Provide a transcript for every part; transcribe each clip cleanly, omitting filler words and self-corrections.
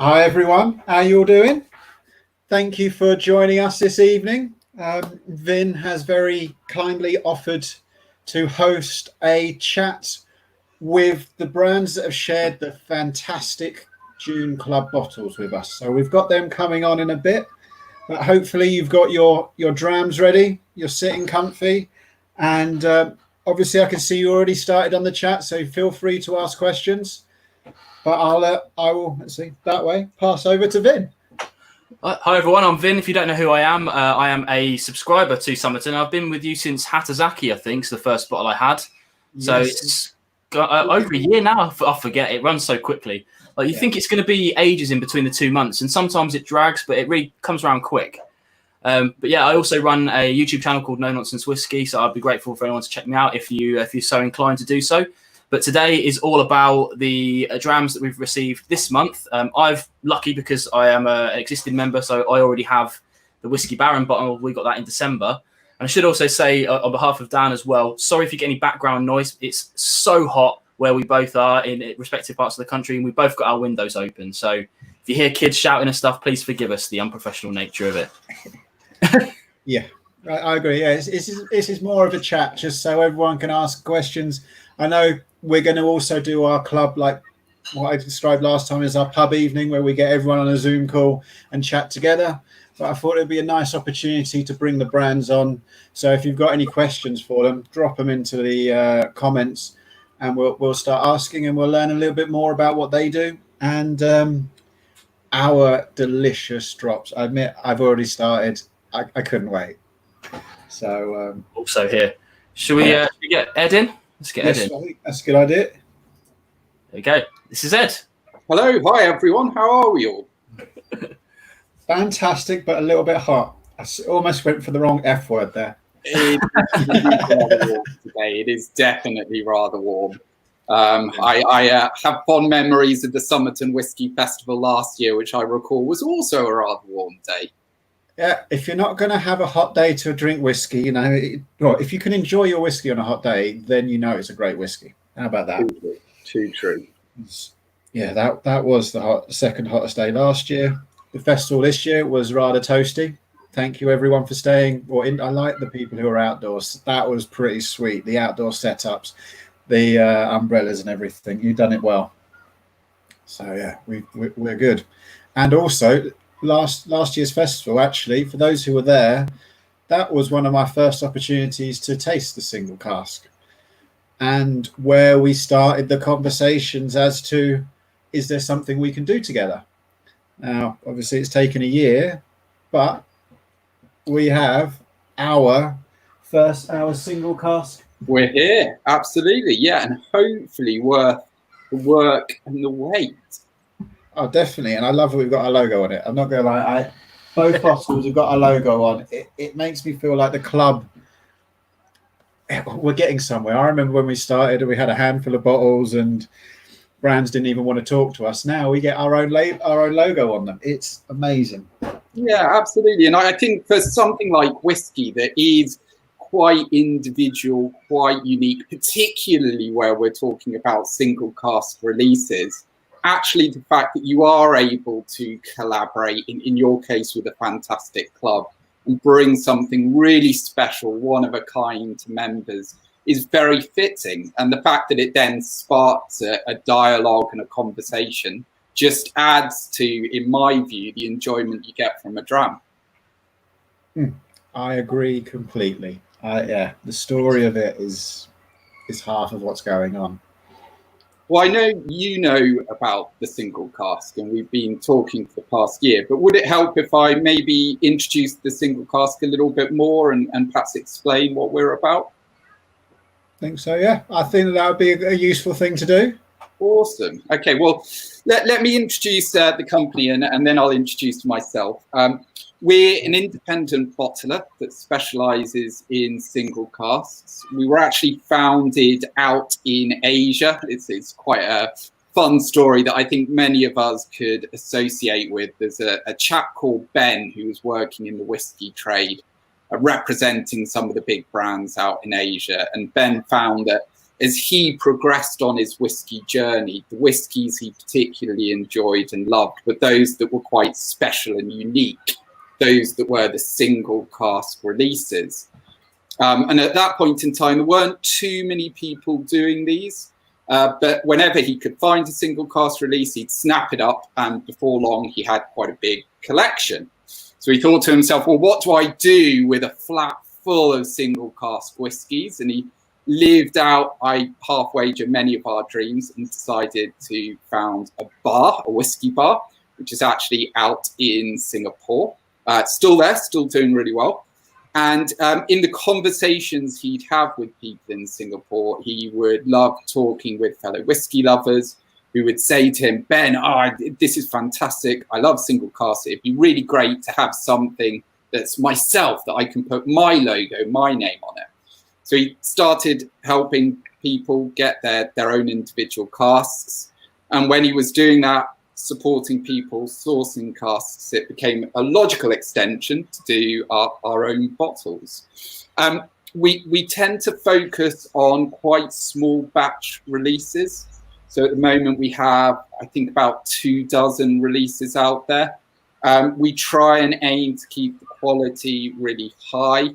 Hi everyone, how you all doing? Thank you for joining us this evening. Vin has very kindly offered to host a chat with the brands that have shared the fantastic June Club bottles with us. So we've got them coming on in a bit, but hopefully you've got your drams ready, you're sitting comfy, and obviously I can see you already started on the chat, so feel free to ask questions. But I will, let's see, that way, pass over to Vin. Hi everyone, I'm Vin. If you don't know who I am a subscriber to Summerton. I've been with you since Hatazaki, I think, is the first bottle I had. So Yes. it's got over a year now. I forget, it runs so quickly. Like you think it's going to be ages in between the 2 months, and sometimes it drags, but it really comes around quick. But yeah, I also run a YouTube channel called No Nonsense Whisky, so I'd be grateful for anyone to check me out if you're so inclined to do so. But today is all about the drams that we've received this month. I've lucky because I am an existing member, so I already have the Whiskey Baron bottle. We got that in December. And I should also say on behalf of Dan as well, sorry if you get any background noise. It's so hot where we both are in respective parts of the country, and we both got our windows open. So if you hear kids shouting and stuff, please forgive us the unprofessional nature of it. Yeah, I agree. Yeah, this is more of a chat, just so everyone can ask questions. I know we're going to also do our club, like what I described last time, is our pub evening where we get everyone on a Zoom call and chat together. But I thought it'd be a nice opportunity to bring the brands on. So if you've got any questions for them, drop them into the comments, and we'll start asking, and we'll learn a little bit more about what they do and our delicious drops. I admit I've already started. I couldn't wait. So also here, should we get Ed in? Let's get Ed in. I think that's a good idea. There we go. This is Ed. Hello, hi everyone. How are we all? Fantastic, but a little bit hot. I almost went for the wrong F word there. It is rather warm today. It is definitely rather warm. I have fond memories of the Summerton Whisky Festival last year, which I recall was also a rather warm day. Yeah, if you're not going to have a hot day to drink whiskey, if you can enjoy your whiskey on a hot day, then you know it's a great whiskey. How about that? Too true. Yeah, that was the second hottest day last year. The festival this year was rather toasty. Thank you everyone for staying. I like the people who are outdoors. That was pretty sweet. The outdoor setups, the umbrellas and everything. You've done it well. So yeah, we're good. And also, last year's festival, actually, for those who were there, that was one of my first opportunities to taste the single cask, and where we started the conversations as to, is there something we can do together? Now, obviously it's taken a year, but we have our single cask. We're here, absolutely, yeah, and hopefully worth the work and the wait. Oh, definitely. And I love that we've got our logo on it. I'm not going to lie. Both bottles have got a logo on. It makes me feel like the club, we're getting somewhere. I remember when we started, we had a handful of bottles and brands didn't even want to talk to us. Now we get our own logo on them. It's amazing. Yeah, absolutely. And I think for something like whiskey that is quite individual, quite unique, particularly where we're talking about single cask releases, actually the fact that you are able to collaborate, in your case with a fantastic club, and bring something really special, one of a kind to members is very fitting. And the fact that it then sparks a dialogue and a conversation just adds to, in my view, the enjoyment you get from a dram. I agree completely. Yeah, the story of it is half of what's going on. Well, I know you know about the single cask, and we've been talking for the past year, but would it help if I maybe introduce the single cask a little bit more and perhaps explain what we're about? I think so, yeah. I think that would be a useful thing to do. Awesome. Okay, well, let me introduce the company and then I'll introduce myself. We're an independent bottler that specializes in single casks. We were actually founded out in Asia. It's quite a fun story that I think many of us could associate with. There's a chap called Ben who was working in the whiskey trade, representing some of the big brands out in Asia. And Ben found that as he progressed on his whiskey journey, the whiskies he particularly enjoyed and loved were those that were quite special and unique, those that were the single cask releases. And at that point in time, there weren't too many people doing these, but whenever he could find a single cask release, he'd snap it up, and before long, he had quite a big collection. So he thought to himself, well, what do I do with a flat full of single cask whiskies? And he lived out, I half wager, many of our dreams, and decided to found a bar, a whiskey bar, which is actually out in Singapore. Still there, still doing really well. And in the conversations he'd have with people in Singapore, he would love talking with fellow whiskey lovers who would say to him, Ben, this is fantastic. I love single cask. It'd be really great to have something that's myself, that I can put my logo, my name on it. So he started helping people get their own individual casks. And when he was doing that, supporting people sourcing casks, it became a logical extension to do our own bottles. We tend to focus on quite small batch releases. So at the moment we have, I think, about 24 releases out there. We try and aim to keep the quality really high.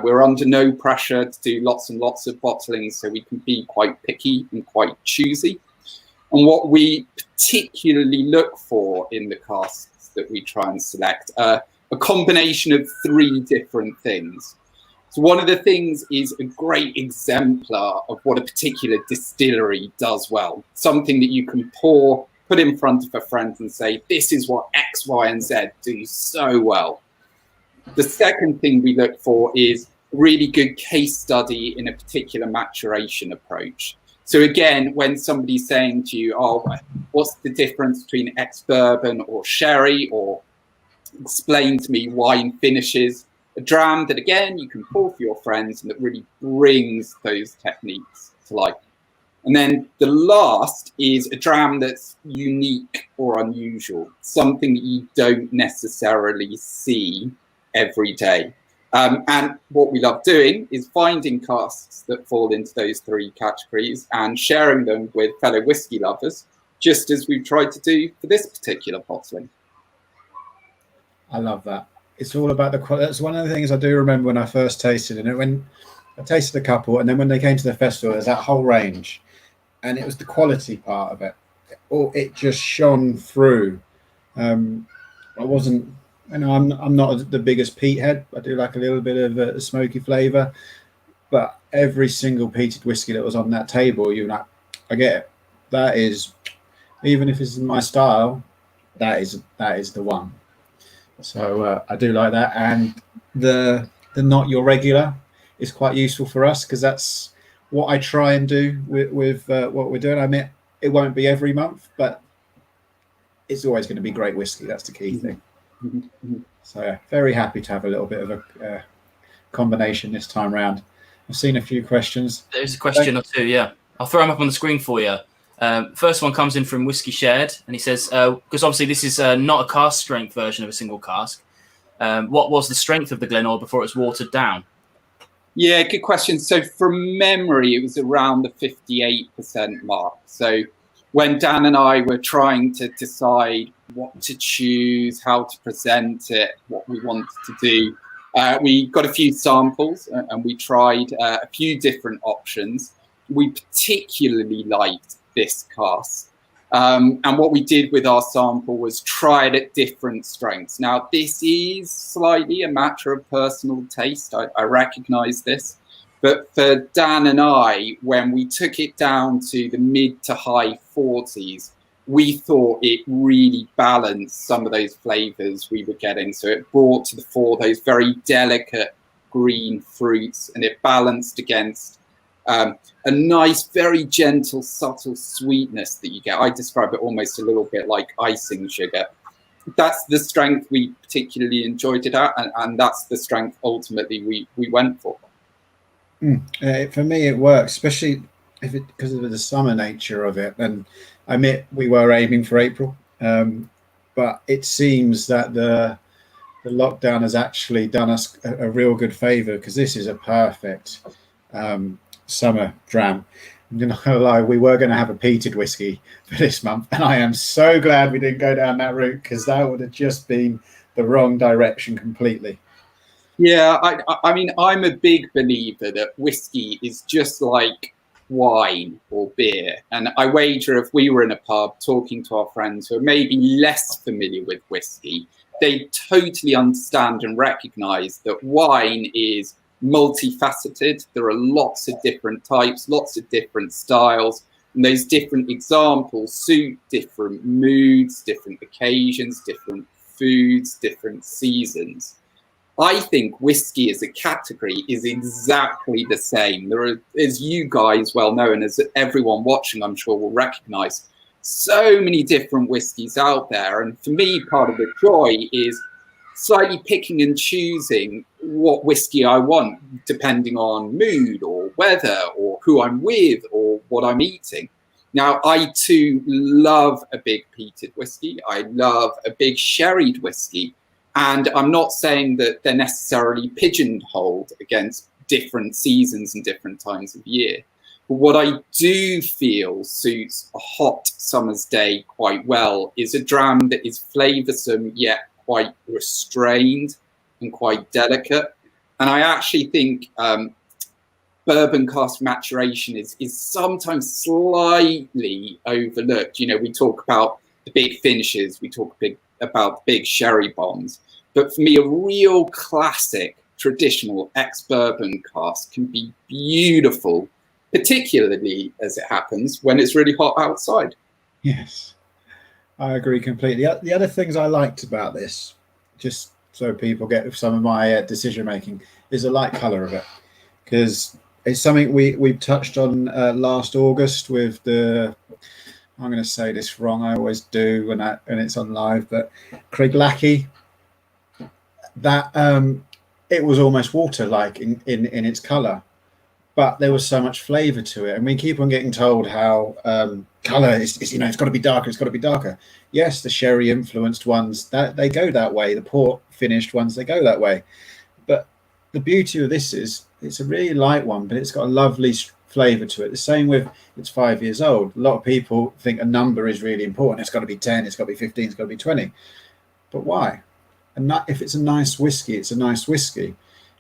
We're under no pressure to do lots and lots of bottling, so we can be quite picky and quite choosy. And what we particularly look for in the casks that we try and select are a combination of 3 different things. So one of the things is a great exemplar of what a particular distillery does well, something that you can put in front of a friend and say, this is what X, Y, and Z do so well. The second thing we look for is a really good case study in a particular maturation approach. So again, when somebody's saying to you, oh, what's the difference between ex-bourbon or sherry, or explain to me wine finishes, a dram that, again, you can pour for your friends and that really brings those techniques to life. And then the last is a dram that's unique or unusual, something that you don't necessarily see every day. And what we love doing is finding casks that fall into those 3 categories and sharing them with fellow whiskey lovers, just as we've tried to do for this particular bottling. I love that. It's all about the quality. That's one of the things I do remember when I first tasted it. When I tasted a couple, and then when they came to the festival, there's that whole range, and it was the quality part of it. It just shone through. I wasn't. I'm not the biggest peat head. I do like a little bit of a smoky flavour, but every single peated whiskey that was on that table, I get it. That is, even if it's in my style, that is the one. So I do like that, and the not your regular is quite useful for us, because that's what I try and do with what we're doing. I mean, it won't be every month, but it's always going to be great whiskey. That's the key thing. So yeah, very happy to have a little bit of a combination this time round. I've seen a few questions. There's a question or two, yeah. I'll throw them up on the screen for you. First one comes in from Whiskey Shared, and he says, because obviously this is not a cask strength version of a single cask, what was the strength of the Glenor before it was watered down? Yeah, good question. So from memory, it was around the 58% mark. So when Dan and I were trying to decide what to choose, how to present it, what we wanted to do, we got a few samples and we tried a few different options. We particularly liked this cask. And what we did with our sample was try it at different strengths. Now, this is slightly a matter of personal taste. I recognize this. But for Dan and I, when we took it down to the mid to high 40s, we thought it really balanced some of those flavors we were getting. So it brought to the fore those very delicate green fruits, and it balanced against a nice, very gentle, subtle sweetness that you get. I describe it almost a little bit like icing sugar. That's the strength we particularly enjoyed it at, and that's the strength ultimately we went for. For me, it works, especially because of the summer nature of it. And I admit we were aiming for April, but it seems that the lockdown has actually done us a real good favour, because this is a perfect summer dram. You're not going to lie, we were going to have a peated whiskey for this month, and I am so glad we didn't go down that route, because that would have just been the wrong direction completely. Yeah, I mean, I'm a big believer that whiskey is just like wine or beer. And I wager if we were in a pub talking to our friends who are maybe less familiar with whiskey, they totally understand and recognize that wine is multifaceted. There are lots of different types, lots of different styles, and those different examples suit different moods, different occasions, different foods, different seasons. I think whiskey as a category is exactly the same. There are, as you guys well know, and as everyone watching I'm sure will recognize, so many different whiskies out there. And for me, part of the joy is slightly picking and choosing what whiskey I want, depending on mood or weather or who I'm with or what I'm eating. Now, I too love a big peated whiskey. I love a big sherried whiskey. And I'm not saying that they're necessarily pigeonholed against different seasons and different times of year. But what I do feel suits a hot summer's day quite well is a dram that is flavoursome yet quite restrained and quite delicate. And I actually think bourbon cask maturation is sometimes slightly overlooked. You know, we talk about the big finishes, we talk about big sherry bombs. But for me, a real classic traditional ex-bourbon cask can be beautiful, particularly as it happens when it's really hot outside. Yes, I agree completely. The other things I liked about this, just so people get some of my decision making, is the light colour of it, because it's something we touched on last August with the, I'm going to say this wrong, I always do when it's on live, but Craig Lackey, that it was almost water-like in its colour, but there was so much flavour to it. And we keep on getting told how colour is, you know, it's got to be darker, it's got to be darker. Yes, the sherry influenced ones, that they go that way. The port finished ones, they go that way. But the beauty of this is it's a really light one, but it's got a lovely flavour to it. The same with it's 5 years old. A lot of people think a number is really important. It's got to be 10, it's got to be 15, it's got to be 20. But why? And if it's a nice whiskey, it's a nice whiskey.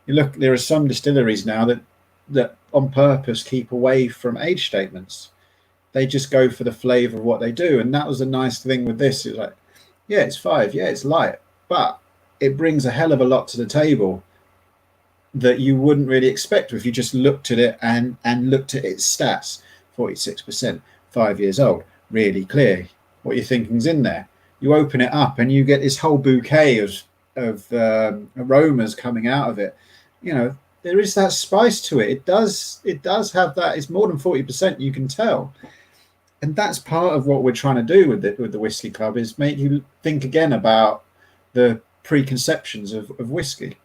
You look, there are some distilleries now that on purpose keep away from age statements. They just go for the flavour of what they do. And that was the nice thing with this. It's like, yeah, it's 5, yeah, it's light, but it brings a hell of a lot to the table that you wouldn't really expect if you just looked at it and looked at its stats. 46%, 5 years old, really clear what you're thinking's in there. You open it up and you get this whole bouquet of aromas coming out of it. You know, there is that spice to it. It does have that. It's more than 40%, you can tell. And that's part of what we're trying to do with the Whiskey Club, is make you think again about the preconceptions of whiskey.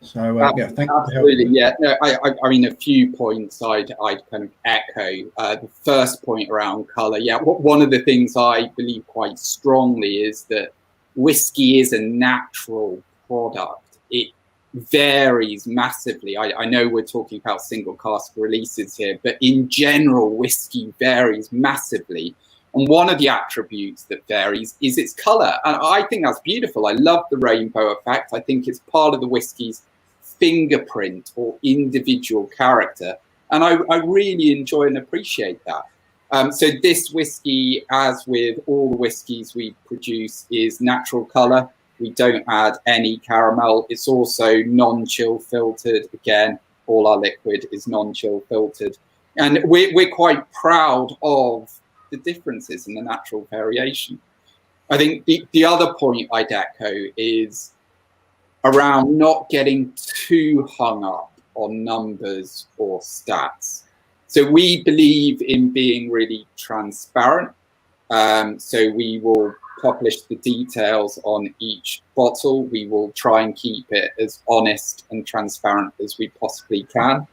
So yeah, thank you. Absolutely, yeah. No, I mean, a few points I'd kind of echo. The first point around colour, yeah. One of the things I believe quite strongly is that whiskey is a natural product. It varies massively. I know we're talking about single cask releases here, but in general, whiskey varies massively. And one of the attributes that varies is its colour. And I think that's beautiful. I love the rainbow effect. I think it's part of the whiskey's fingerprint or individual character. And I really enjoy and appreciate that. So this whiskey, as with all the whiskies we produce, is natural colour. We don't add any caramel. It's also non-chill filtered. Again, all our liquid is non-chill filtered. And we're quite proud of the differences and the natural variation. I think the other point I'd echo is around not getting too hung up on numbers or stats. So we believe in being really transparent. So we will publish the details on each bottle. We will try and keep it as honest and transparent as we possibly can.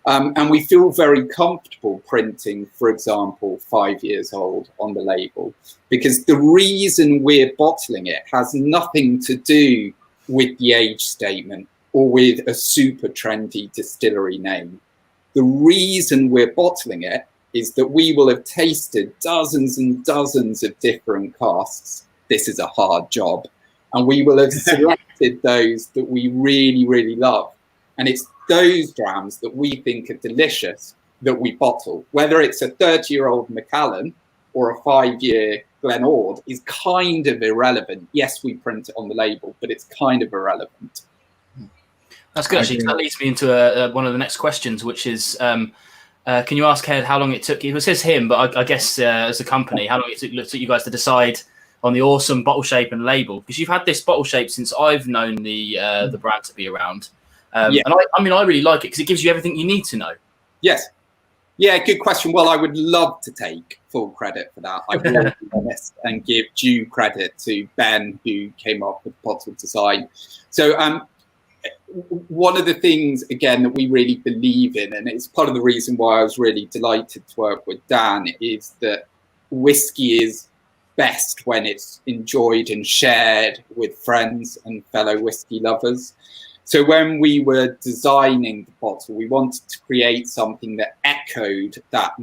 And we feel very comfortable printing, for example, 5 years old on the label, because the reason we're bottling it has nothing to do with the age statement or with a super trendy distillery name. The reason we're bottling it is that we will have tasted dozens and dozens of different casks. This is a hard job. And we will have selected those that we really, really love. And it's those drams that we think are delicious that we bottle. Whether it's a 30-year-old Macallan or a 5-year Glen Ord is kind of irrelevant. Yes, we print it on the label, but it's kind of irrelevant. That's good, actually. That leads me into one of the next questions, which is, can you ask Ed how long it took you? It says him, but I guess as a company, how long it took you guys to decide on the awesome bottle shape and label? Because you've had this bottle shape since I've known the brand to be around. And I mean, I really like it because it gives you everything you need to know. Yes. Yeah, good question. Well, I would love to take full credit for that. I will be honest and give due credit to Ben, who came up with bottle design. So one of the things, again, that we really believe in, and it's part of the reason why I was really delighted to work with Dan, is that whiskey is best when it's enjoyed and shared with friends and fellow whiskey lovers. So when we were designing the bottle, we wanted to create something that echoed that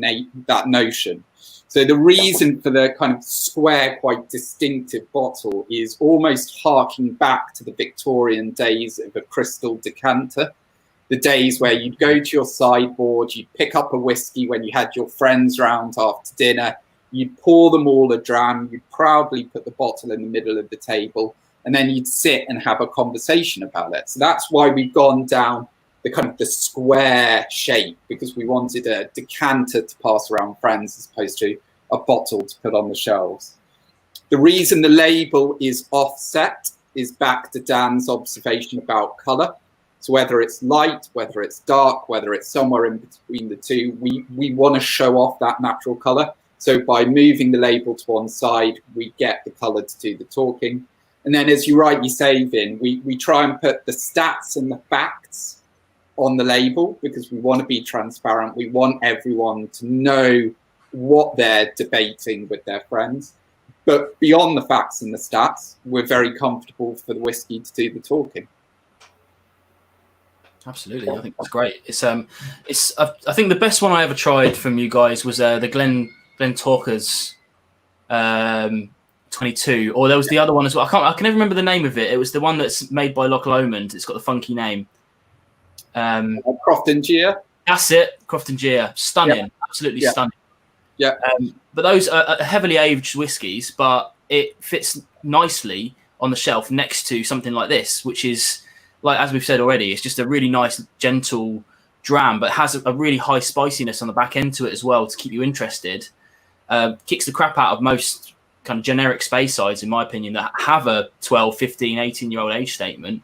notion. So the reason for the kind of square, quite distinctive bottle is almost harking back to the Victorian days of a crystal decanter, the days where you'd go to your sideboard, you'd pick up a whiskey when you had your friends round after dinner, you'd pour them all a dram, you'd proudly put the bottle in the middle of the table, and then you'd sit and have a conversation about it. So that's why we've gone down the kind of the square shape, because we wanted a decanter to pass around friends as opposed to a bottle to put on the shelves. The reason the label is offset is back to Dan's observation about colour. So whether it's light, whether it's dark, whether it's somewhere in between the two, we want to show off that natural colour. So by moving the label to one side, we get the colour to do the talking. And then, as you rightly say, Vin, we try and put the stats and the facts on the label because we want to be transparent. We want everyone to know what they're debating with their friends. But beyond the facts and the stats, we're very comfortable for the whiskey to do the talking. Absolutely, I think that's great. I think the best one I ever tried from you guys was the Glen Talkers 22, or there was the other one as well. I can never remember the name of it. It was the one that's made by Loch Lomond. It's got the funky name. Croft and Gia. That's it, Croft and Gia. Stunning, absolutely stunning. Yeah. But those are heavily aged whiskies, but it fits nicely on the shelf next to something like this, which is, like as we've said already, it's just a really nice, gentle dram, but has a really high spiciness on the back end to it as well to keep you interested. Kicks the crap out of most kind of generic space sides, in my opinion, that have a 12, 15, 18-year-old age statement.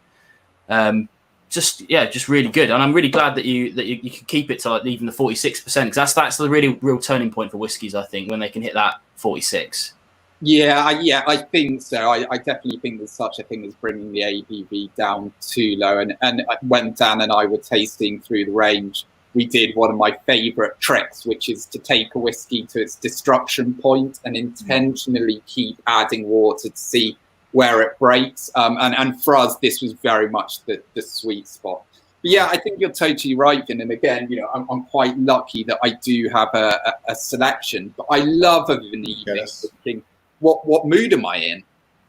Just really good. And I'm really glad that you can keep it to like even the 46%, because that's the really real turning point for whiskies, I think, when they can hit that 46. Yeah, I think so. I definitely think there's such a thing as bringing the ABV down too low. And when Dan and I were tasting through the range, we did one of my favourite tricks, which is to take a whiskey to its destruction point and intentionally keep adding water to see where it breaks. And for us, this was very much the sweet spot. But yeah, I think you're totally right, Vin. And again, I'm quite lucky that I do have a selection. But I love of an evening thinking, what mood am I in?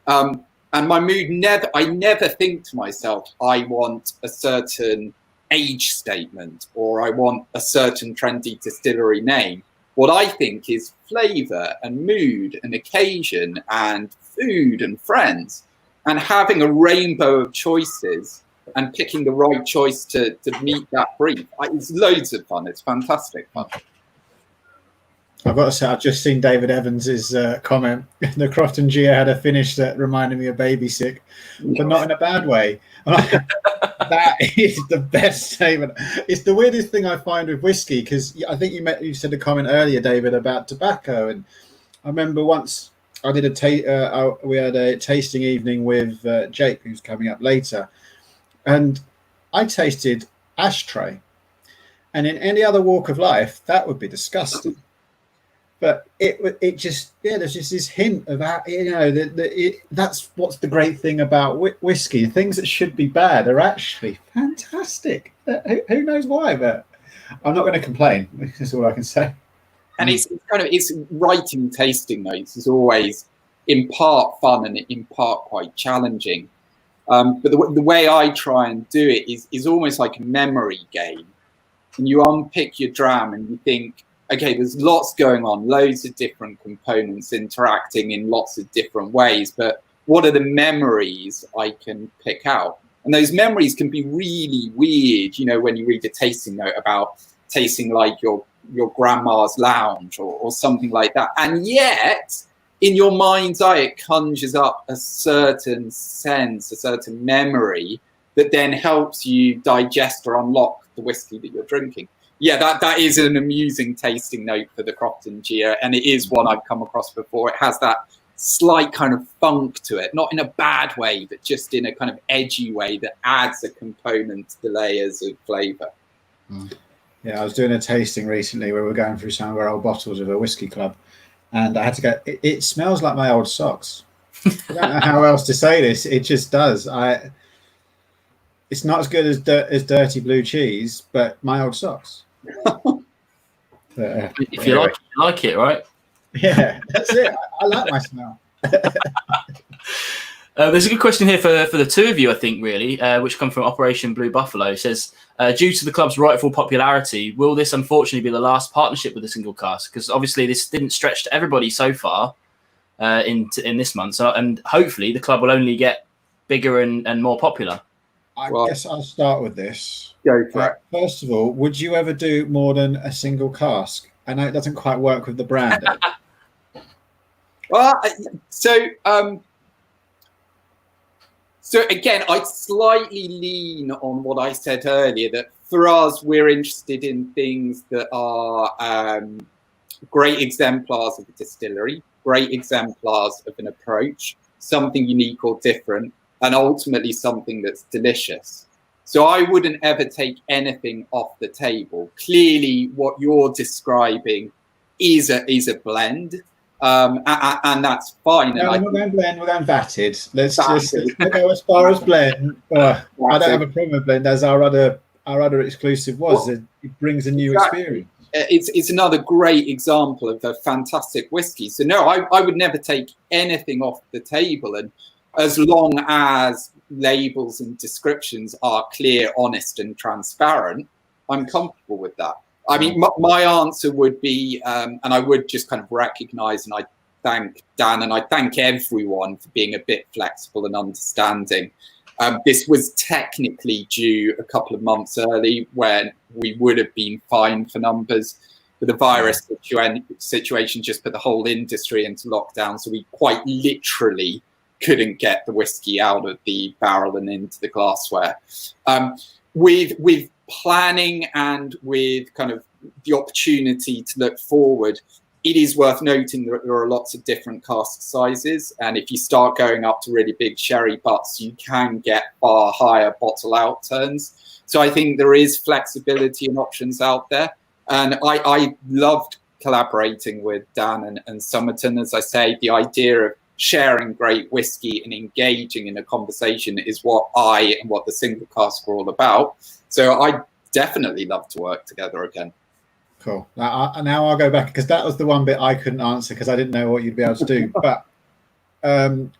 And my mood I never think to myself, I want a certain age statement or I want a certain trendy distillery name. What I think is flavour and mood and occasion and food and friends, and having a rainbow of choices and picking the right choice to meet that brief. It's loads of fun. It's fantastic fun. I've got to say, I've just seen David Evans's comment. The Croft and Gia had a finish that reminded me of Baby Sick, but not in a bad way. That is the best statement. It's the weirdest thing I find with whiskey, because I think you said a comment earlier, David, about tobacco. And I remember once I did we had a tasting evening with Jake, who's coming up later, and I tasted ashtray. And in any other walk of life, that would be disgusting. But it just, there's just this hint of that, that's what's the great thing about whiskey. Things that should be bad are actually fantastic. Who knows why? But I'm not going to complain. That's all I can say. And it's writing tasting notes is always in part fun and in part quite challenging. But the way I try and do it is almost like a memory game. And you unpick your dram and you think, okay, there's lots going on, loads of different components interacting in lots of different ways, but what are the memories I can pick out? And those memories can be really weird, you know, when you read a tasting note about tasting like your grandma's lounge or something like that. And yet, in your mind's eye, it conjures up a certain sense, a certain memory that then helps you digest or unlock the whiskey that you're drinking. Yeah, that is an amusing tasting note for the Crofton Gia, and it is one I've come across before. It has that slight kind of funk to it, not in a bad way, but just in a kind of edgy way that adds a component to the layers of flavour. Yeah, I was doing a tasting recently where we were going through some of our old bottles of a whiskey club, and I had to go, it smells like my old socks. I don't know how else to say this. It just does. It's not as good as dirty blue cheese, but my old socks. If you like it, right? Yeah, that's it. I like my smell. There's a good question here for the two of you, I think, really, which come from Operation Blue Buffalo. It says, due to the club's rightful popularity, will this unfortunately be the last partnership with the single cask? Because obviously this didn't stretch to everybody so far in this month. So, and hopefully the club will only get bigger and more popular. I guess I'll start with this. Go for it. First of all, would you ever do more than a single cask? I know it doesn't quite work with the brand. Well, so again, I slightly lean on what I said earlier, that for us, we're interested in things that are great exemplars of a distillery, great exemplars of an approach, something unique or different, and ultimately something that's delicious. So I wouldn't ever take anything off the table. Clearly, what you're describing is a blend. And that's fine. No, and we're going blend. We're going vatted. Let's go as far as blend. I don't have a problem with blend, as our other exclusive was. It brings a new experience. It's another great example of a fantastic whiskey. So no, I would never take anything off the table, and as long as labels and descriptions are clear, honest, and transparent, I'm comfortable with that. I mean, my answer would be, and I would just kind of recognise, and I thank Dan and I thank everyone for being a bit flexible and understanding. This was technically due a couple of months early when we would have been fine for numbers. But the virus situation just put the whole industry into lockdown. So we quite literally couldn't get the whiskey out of the barrel and into the glassware. With planning and with kind of the opportunity to look forward, it is worth noting that there are lots of different cask sizes, and if you start going up to really big sherry butts, you can get far higher bottle out turns. So I think there is flexibility and options out there, and I loved collaborating with Dan and Summerton. As I say, the idea of sharing great whiskey and engaging in a conversation is what I and what the single cask are all about. So I definitely love to work together again. Cool. Now I'll go back, because that was the one bit I couldn't answer because I didn't know what you'd be able to do. But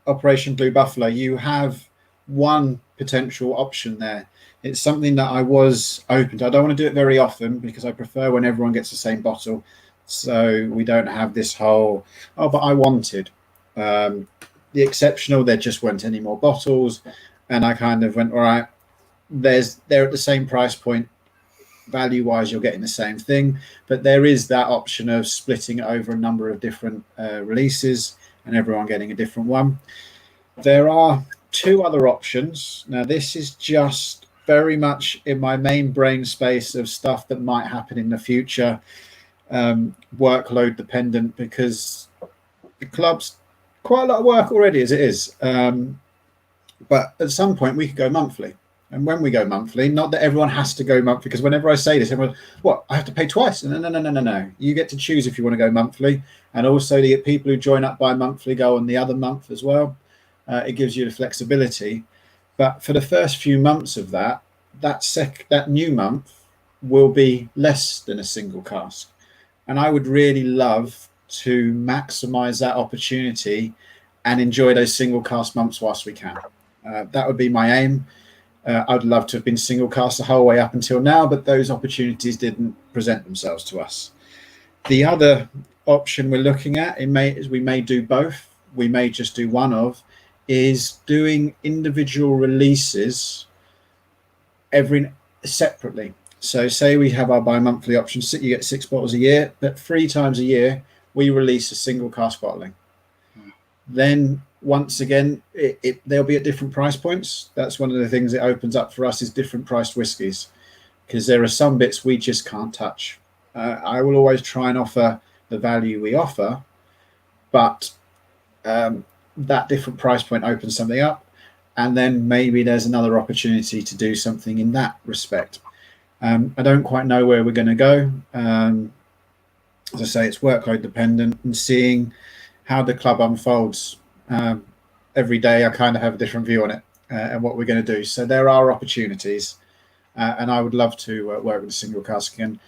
Operation Blue Buffalo, you have one potential option there. It's something that I was open to. I don't want to do it very often because I prefer when everyone gets the same bottle, so we don't have this whole, oh, but I wanted the exceptional, there just weren't any more bottles, and I kind of went, all right, they're at the same price point, value wise you're getting the same thing, but there is that option of splitting it over a number of different releases and everyone getting a different one. There are two other options. Now this is just very much in my main brain space of stuff that might happen in the future, workload dependent, because the club's quite a lot of work already as it is, but at some point we could go monthly. And when we go monthly, not that everyone has to go monthly, because whenever I say this, everyone, what, I have to pay twice? No. You get to choose if you want to go monthly. And also the people who join up bi-monthly go on the other month as well. It gives you the flexibility. But for the first few months of that new month, will be less than a single cask. And I would really love to maximize that opportunity and enjoy those single cask months whilst we can. That would be my aim. I'd love to have been single cask the whole way up until now, but those opportunities didn't present themselves to us. The other option we're looking at, is we may do both. We may just do one of, is doing individual releases separately. So say we have our bi-monthly option, you get 6 bottles a year, but 3 times a year we release a single cask bottling. Then once again, they'll be at different price points. That's one of the things it opens up for us, is different priced whiskies, because there are some bits we just can't touch. I will always try and offer the value we offer, but that different price point opens something up, and then maybe there's another opportunity to do something in that respect. I don't quite know where we're going to go. As I say, it's workload dependent, and seeing how the club unfolds. Every day I kind of have a different view on it and what we're going to do. So there are opportunities, and I would love to work with a single cask again.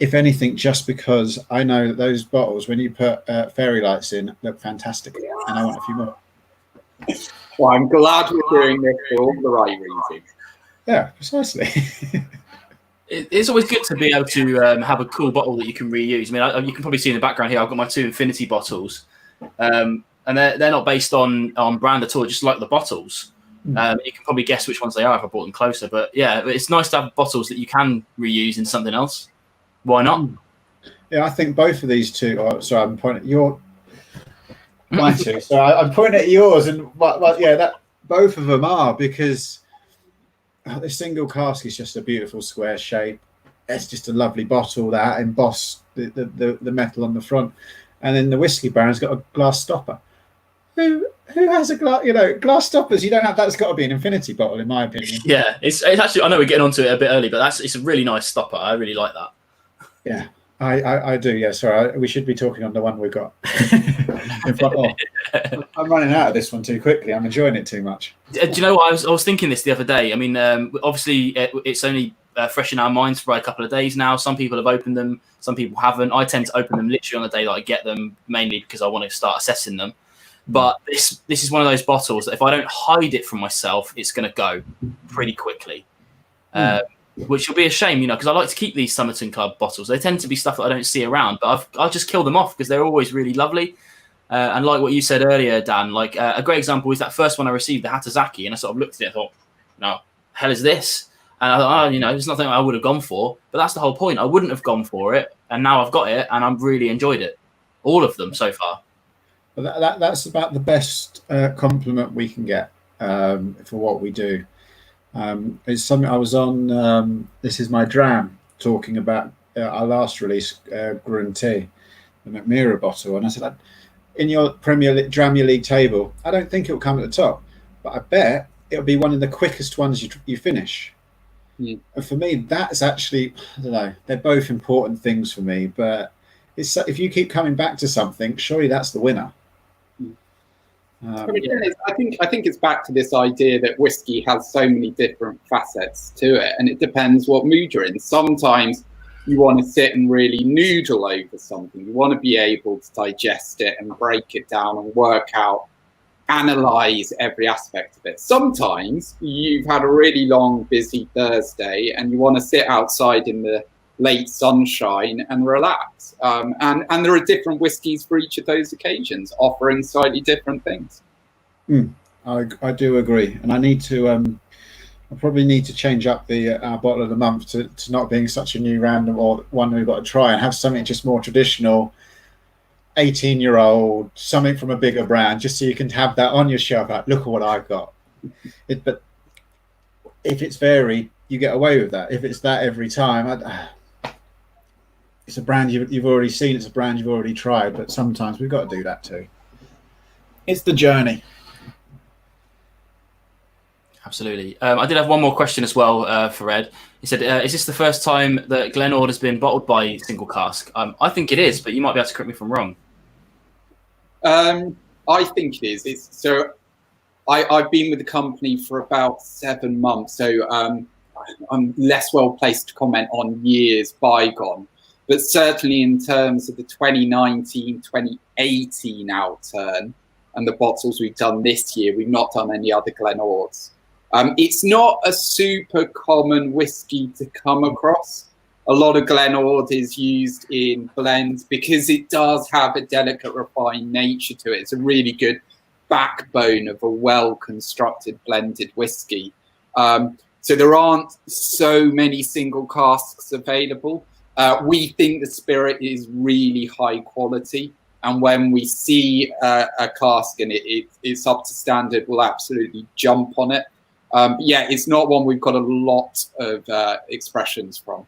If anything, just because I know that those bottles, when you put fairy lights in, look fantastic, and I want a few more. Well, I'm glad we're doing this for all the right reasons. Yeah, precisely. It's always good to be able to have a cool bottle that you can reuse. I mean, you can probably see in the background here, I've got my 2 Infinity bottles, and they're not based on brand at all, just like the bottles. You can probably guess which ones they are if I brought them closer. But yeah, it's nice to have bottles that you can reuse in something else. Why not? Yeah, I think both of these two. Oh, sorry, I'm pointing at your. Mine too. So I'm pointing at yours, and yeah, that both of them are, because the single cask is just a beautiful square shape. It's just a lovely bottle that embossed the metal on the front, and then the whiskey brand's got a glass stopper. Who has a glass? Glass stoppers. You don't have. That's got to be an Infinity bottle, in my opinion. Yeah, it's actually. I know we're getting onto it a bit early, but it's a really nice stopper. I really like that. Yeah, I do. Yeah, sorry. We should be talking on the one we've got in front. Oh, I'm running out of this one too quickly. I'm enjoying it too much. Do you know what? I was thinking this the other day. I mean, obviously, it's only fresh in our minds for a couple of days now. Some people have opened them. Some people haven't. I tend to open them literally on the day that I get them, mainly because I want to start assessing them. But this is one of those bottles that if I don't hide it from myself, it's going to go pretty quickly. Which will be a shame, because I like to keep these Summerton Club bottles. They tend to be stuff that I don't see around, but I'll just kill them off because they're always really lovely. And like what you said earlier, Dan, like a great example is that first one I received, the Hatazaki, and I sort of looked at it and thought, no, hell is this? And I thought, it's nothing I would have gone for, but that's the whole point. I wouldn't have gone for it, and now I've got it, and I've really enjoyed it. All of them so far. Well, that's about the best compliment we can get for what we do. It's something I was on. This is my dram, talking about our last release, Grunty, the McMira bottle, and I said, in your Premier League table, I don't think it will come at the top, but I bet it'll be one of the quickest ones you finish. And for me, that's actually, I don't know, they're both important things for me, but if you keep coming back to something, surely that's the winner. I think it's back to this idea that whiskey has so many different facets to it, and it depends what mood you're in. Sometimes you want to sit and really noodle over something. You want to be able to digest it and break it down and work out, analyze every aspect of it. Sometimes you've had a really long, busy Thursday and you want to sit outside in the late sunshine and relax. And there are different whiskies for each of those occasions, offering slightly different things. I do agree, and I need to. I probably need to change up our bottle of the month to not being such a new random or one we've got to try, and have something just more traditional, 18-year-old, something from a bigger brand, just so you can have that on your shelf. Like, look at what I've got. But if it's varied, you get away with that. If it's that every time, it's a brand you've already seen. It's a brand you've already tried. But sometimes we've got to do that too. It's the journey. Absolutely. I did have one more question as well for Ed. He said, is this the first time that Glenord has been bottled by Single Cask? I think it is, but you might be able to correct me if I'm wrong. I think it is. I've been with the company for about 7 months. So I'm less well placed to comment on years bygone. But certainly in terms of the 2019, 2018 outturn and the bottles we've done this year, we've not done any other Glenords. It's not a super common whiskey to come across. A lot of Glenord is used in blends because it does have a delicate, refined nature to it. It's a really good backbone of a well-constructed blended whiskey. So there aren't so many single casks available. We think the spirit is really high quality. And when we see a cask and it's up to standard, we'll absolutely jump on it. Yeah, it's not one we've got a lot of expressions from.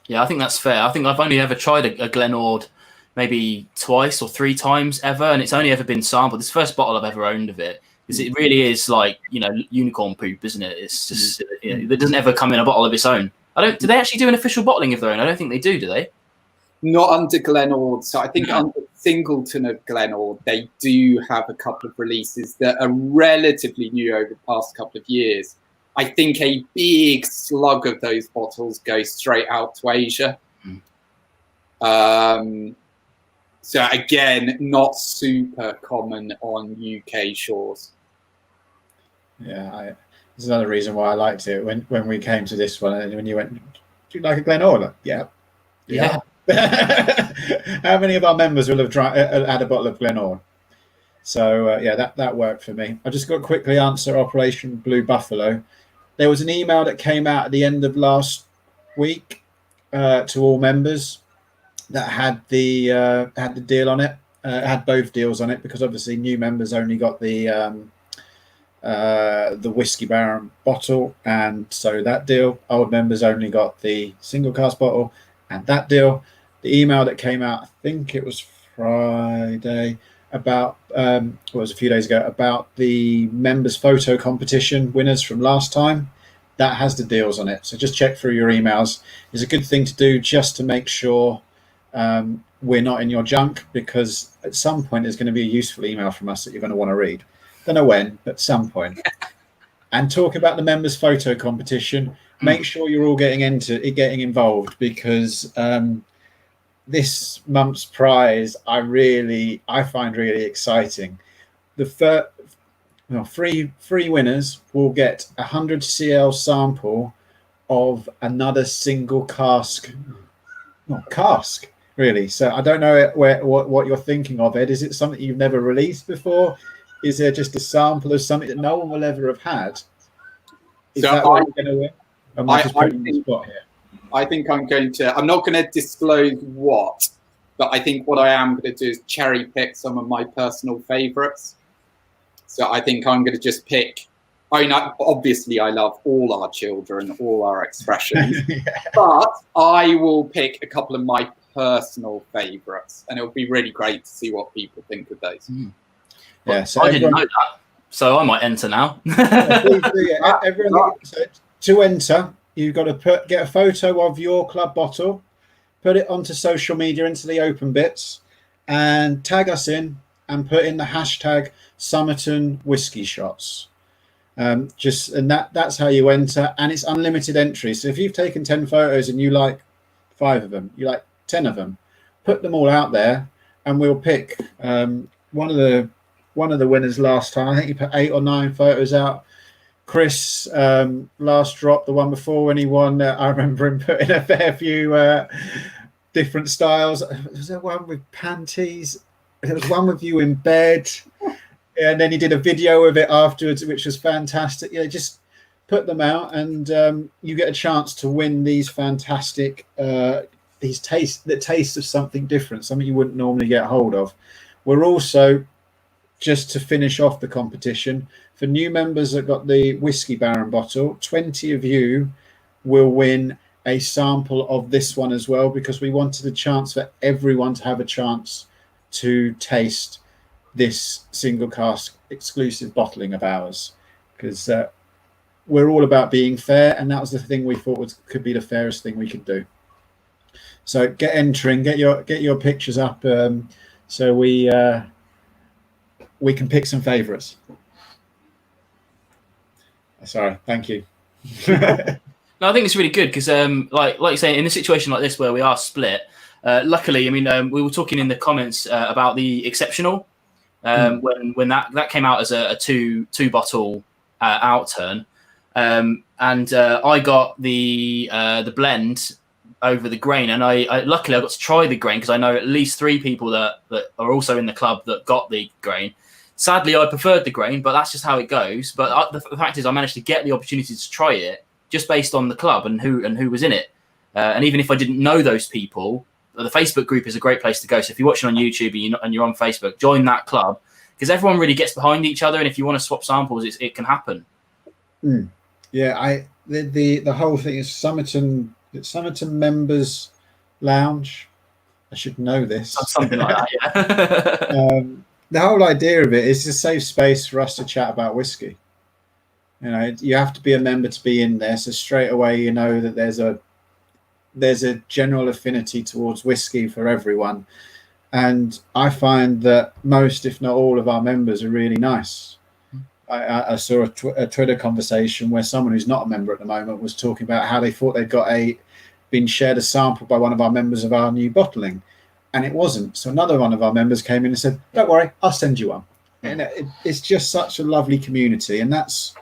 Yeah, I think that's fair. I think I've only ever tried a Glenord maybe twice or 3 times ever, and it's only ever been sampled. It's the first bottle I've ever owned of it, because it really is like, unicorn poop, isn't it? It's just, it doesn't ever come in a bottle of its own. Do they actually do an official bottling of their own? I don't think they do they? Not under Glenord. So I think under Singleton of Glenord, they do have a couple of releases that are relatively new over the past couple of years. I think a big slug of those bottles go straight out to Asia. So again, not super common on UK shores. Yeah, there's another reason why I liked it when we came to this one, and when you went, do you like a Glenord? Yeah. How many of our members will have had a bottle of Glenord? So yeah, that worked for me. I just got to quickly answer Operation Blue Buffalo. There was an email that came out at the end of last week to all members that had the deal on it. Had both deals on it, because obviously new members only got the Whiskey Baron bottle, and so that deal. Old members only got the single cask bottle and that deal. The email that came out, I think it was Friday, about it was a few days ago, about the members photo competition winners from last time. That has the deals on it, so just check through your emails. It's a good thing to do just to make sure we're not in your junk, because at some point there's going to be a useful email from us that you're going to want to read. Don't know when, but at some point. And talk about the members photo competition. Make sure you're all getting involved, because this month's prize I find really exciting. The three winners will get 100 cl sample of another single cask. Not cask, really. So I don't know what you're thinking of, Ed. Is it something you've never released before? Is there just a sample of something that no one will ever have had? Is that what you're going to win? Am I just putting the spot here? I think I'm not going to disclose what, but I think what I am going to do is cherry pick some of my personal favorites. So I think I'm going to just pick, obviously I love all our children, all our expressions, but I will pick a couple of my personal favorites, and it'll be really great to see what people think of those. Yeah, so I didn't know that, so I might enter now. So to enter, you've got to get a photo of your club bottle, put it onto social media, into the open bits, and tag us in, and put in the hashtag Summerton Whiskey Shots. And that's how you enter, and it's unlimited entry. So if you've taken 10 photos and you like 5 of them, you like 10 of them, put them all out there, and we'll pick one of the winners last time. I think he put 8 or 9 photos out. Chris, last drop, the one before when he won, I remember him putting a fair few different styles. Was there one with panties? There was one with you in bed. And then he did a video of it afterwards, which was fantastic. Yeah, just put them out, and you get a chance to win these fantastic, the taste of something different, something you wouldn't normally get hold of. We're also, just to finish off the competition, for new members that got the Whiskey Baron bottle, 20 of you will win a sample of this one as well, because we wanted a chance for everyone to have a chance to taste this single cask exclusive bottling of ours, because we're all about being fair, and that was the thing we thought could be the fairest thing we could do. So get entering, get your pictures up, so we can pick some favorites. Sorry, thank you. No, I think it's really good because, like you say, in a situation like this where we are split, luckily, I mean, we were talking in the comments about the exceptional when that came out as a two bottle outturn, and I got the blend over the grain, and I luckily I got to try the grain because I know at least 3 people that are also in the club that got the grain. Sadly, I preferred the grain, but that's just how it goes. But the fact is, I managed to get the opportunity to try it just based on the club and who was in it. And even if I didn't know those people, the Facebook group is a great place to go. So if you're watching on YouTube and you're on Facebook, join that club because everyone really gets behind each other. And if you want to swap samples, it can happen. Yeah, the whole thing is Summerton Members Lounge. I should know this. Something like that, yeah. The whole idea of it is a safe space for us to chat about whiskey. You know, you have to be a member to be in there. So straight away, you know that there's a general affinity towards whiskey for everyone. And I find that most, if not all, of our members are really nice. I saw a Twitter conversation where someone who's not a member at the moment was talking about how they thought they'd been shared a sample by one of our members of our new bottling, and it wasn't. So another one of our members came in and said, "Don't worry, I'll send you one." And it's just such a lovely community, and that's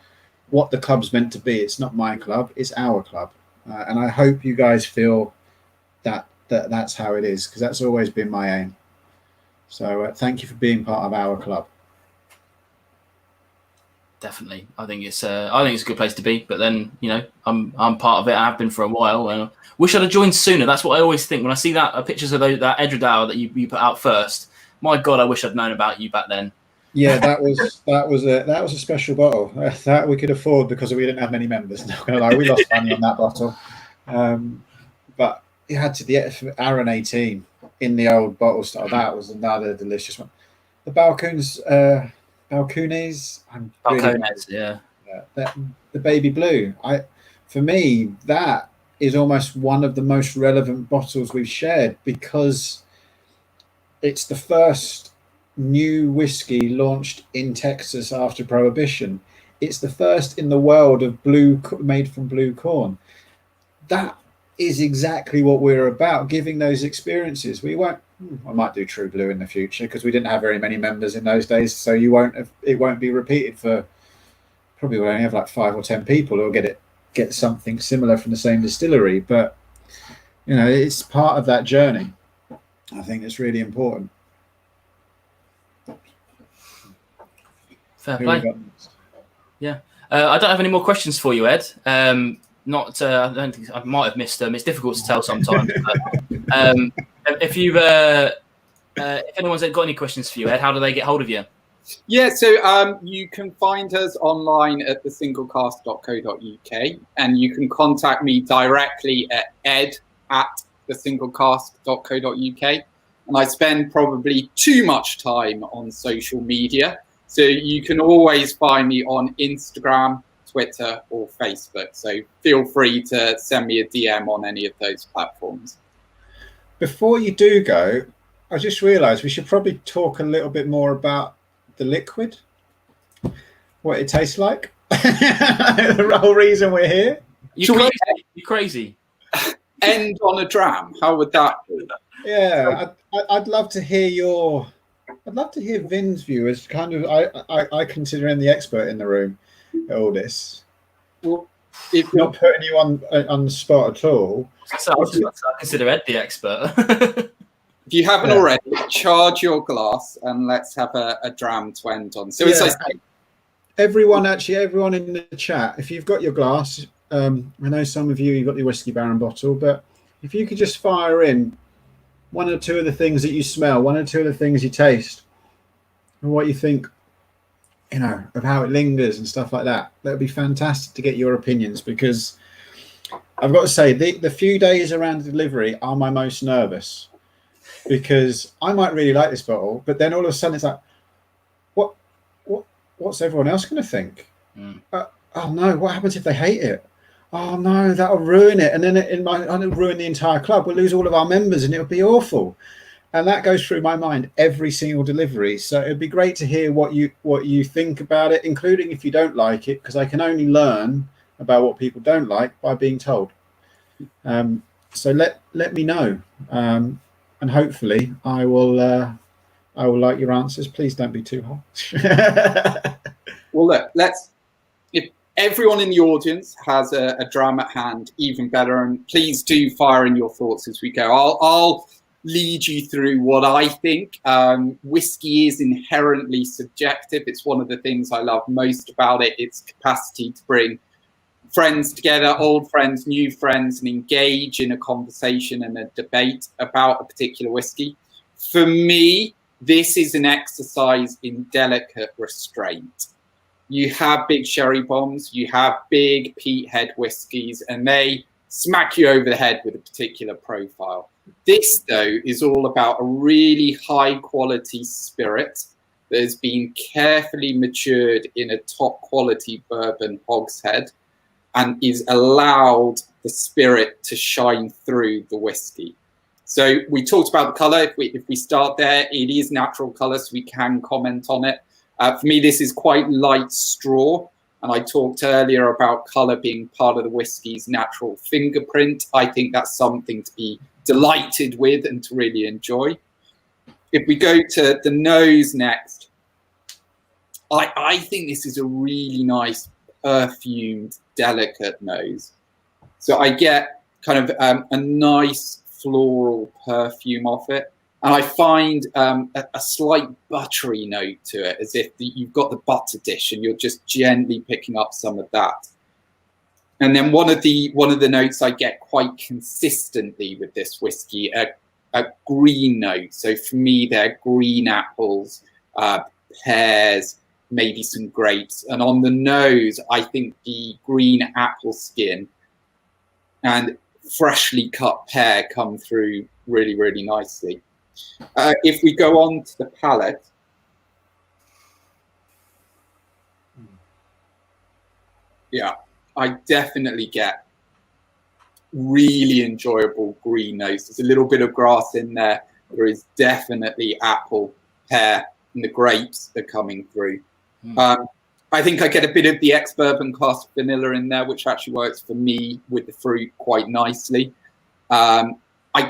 what the club's meant to be. It's not my club, it's our club, and I hope you guys feel that's how it is, because that's always been my aim. So thank you for being part of our club. Definitely, I think it's a good place to be. But then, you know, I'm part of it. I have been for a while. And wish I'd have joined sooner. That's what I always think when I see that pictures of that Edredale that you put out first. My God, I wish I'd known about you back then. Yeah, that was a special bottle that we could afford because we didn't have many members. Not gonna lie, we lost money on that bottle, but you had to the Aaron 18 in the old bottle style. That was another delicious one. The Balcones. Balcones, yeah. The baby blue. For me, that is almost one of the most relevant bottles we've shared because it's the first new whiskey launched in Texas after Prohibition. It's the first in the world of made from blue corn. That is exactly what we're about, giving those experiences. I might do True Blue in the future because we didn't have very many members in those days, so it won't be repeated for probably we'll only have like 5 or 10 people who'll get something similar from the same distillery. But you know, it's part of that journey. I think it's really important. Fair play. Yeah, I don't have any more questions for you, Ed. I don't think I might have missed them. It's difficult to tell sometimes. But, if anyone's got any questions for you, Ed, how do they get hold of you? Yeah, so you can find us online at thesinglecask.co.uk, and you can contact me directly at ed@thesinglecask.co.uk. And I spend probably too much time on social media, so you can always find me on Instagram, Twitter, or Facebook. So feel free to send me a DM on any of those platforms. Before you do go, I just realised we should probably talk a little bit more about the liquid, what it tastes like. The whole reason we're here. You're crazy. End on a dram. How would that be? Yeah, I'd love to hear Vin's view as kind of I consider him the expert in the room at all this. Well, if not putting you on the spot at all. So I consider Ed the expert. If you haven't already, charge your glass and let's have a dram to end on. So it's like everyone in the chat, if you've got your glass, I know some of you've got your Whiskey Baron bottle, but if you could just fire in 1 or 2 of the things that you smell, 1 or 2 of the things you taste, and what you think, you know, of how it lingers and stuff like that. That would be fantastic to get your opinions, because I've got to say the few days around the delivery are my most nervous, because I might really like this bottle, but then all of a sudden it's like, what's everyone else going to think? Oh no, what happens if they hate it? Oh no, that'll ruin it, and then it'll ruin the entire club. We'll lose all of our members, and it'll be awful. And that goes through my mind every single delivery. So it'd be great to hear what you think about it, including if you don't like it, because I can only learn about what people don't like by being told. So let me know, and hopefully I will like your answers. Please don't be too hot. Well, look, if everyone in the audience has a dram at hand, even better, and please do fire in your thoughts as we go. I'll lead you through what I think. Whiskey is inherently subjective. It's one of the things I love most about it, its capacity to bring friends together, old friends, new friends, and engage in a conversation and a debate about a particular whiskey. For me, this is an exercise in delicate restraint. You have big sherry bombs, you have big peat head whiskies, and they smack you over the head with a particular profile. This, though, is all about a really high quality spirit that has been carefully matured in a top quality bourbon hogshead and is allowed the spirit to shine through the whiskey. So we talked about the colour. If we start there, it is natural colour, so we can comment on it. For me, this is quite light straw. And I talked earlier about colour being part of the whiskey's natural fingerprint. I think that's something to be delighted with and to really enjoy. If we go to the nose next, I think this is a really nice perfumed, delicate nose. So I get kind of a nice floral perfume off it. And I find a slight buttery note to it, as if you've got the butter dish and you're just gently picking up some of that. And then one of the notes I get quite consistently with this whiskey, a green note. So for me, they're green apples, pears, maybe some grapes. And on the nose, I think the green apple skin and freshly cut pear come through really, really nicely. If we go on to the palate, yeah, I definitely get really enjoyable green notes. There's a little bit of grass in there. There is definitely apple, pear, and the grapes are coming through. I think I get a bit of the ex-bourbon cask vanilla in there, which actually works for me with the fruit quite nicely. I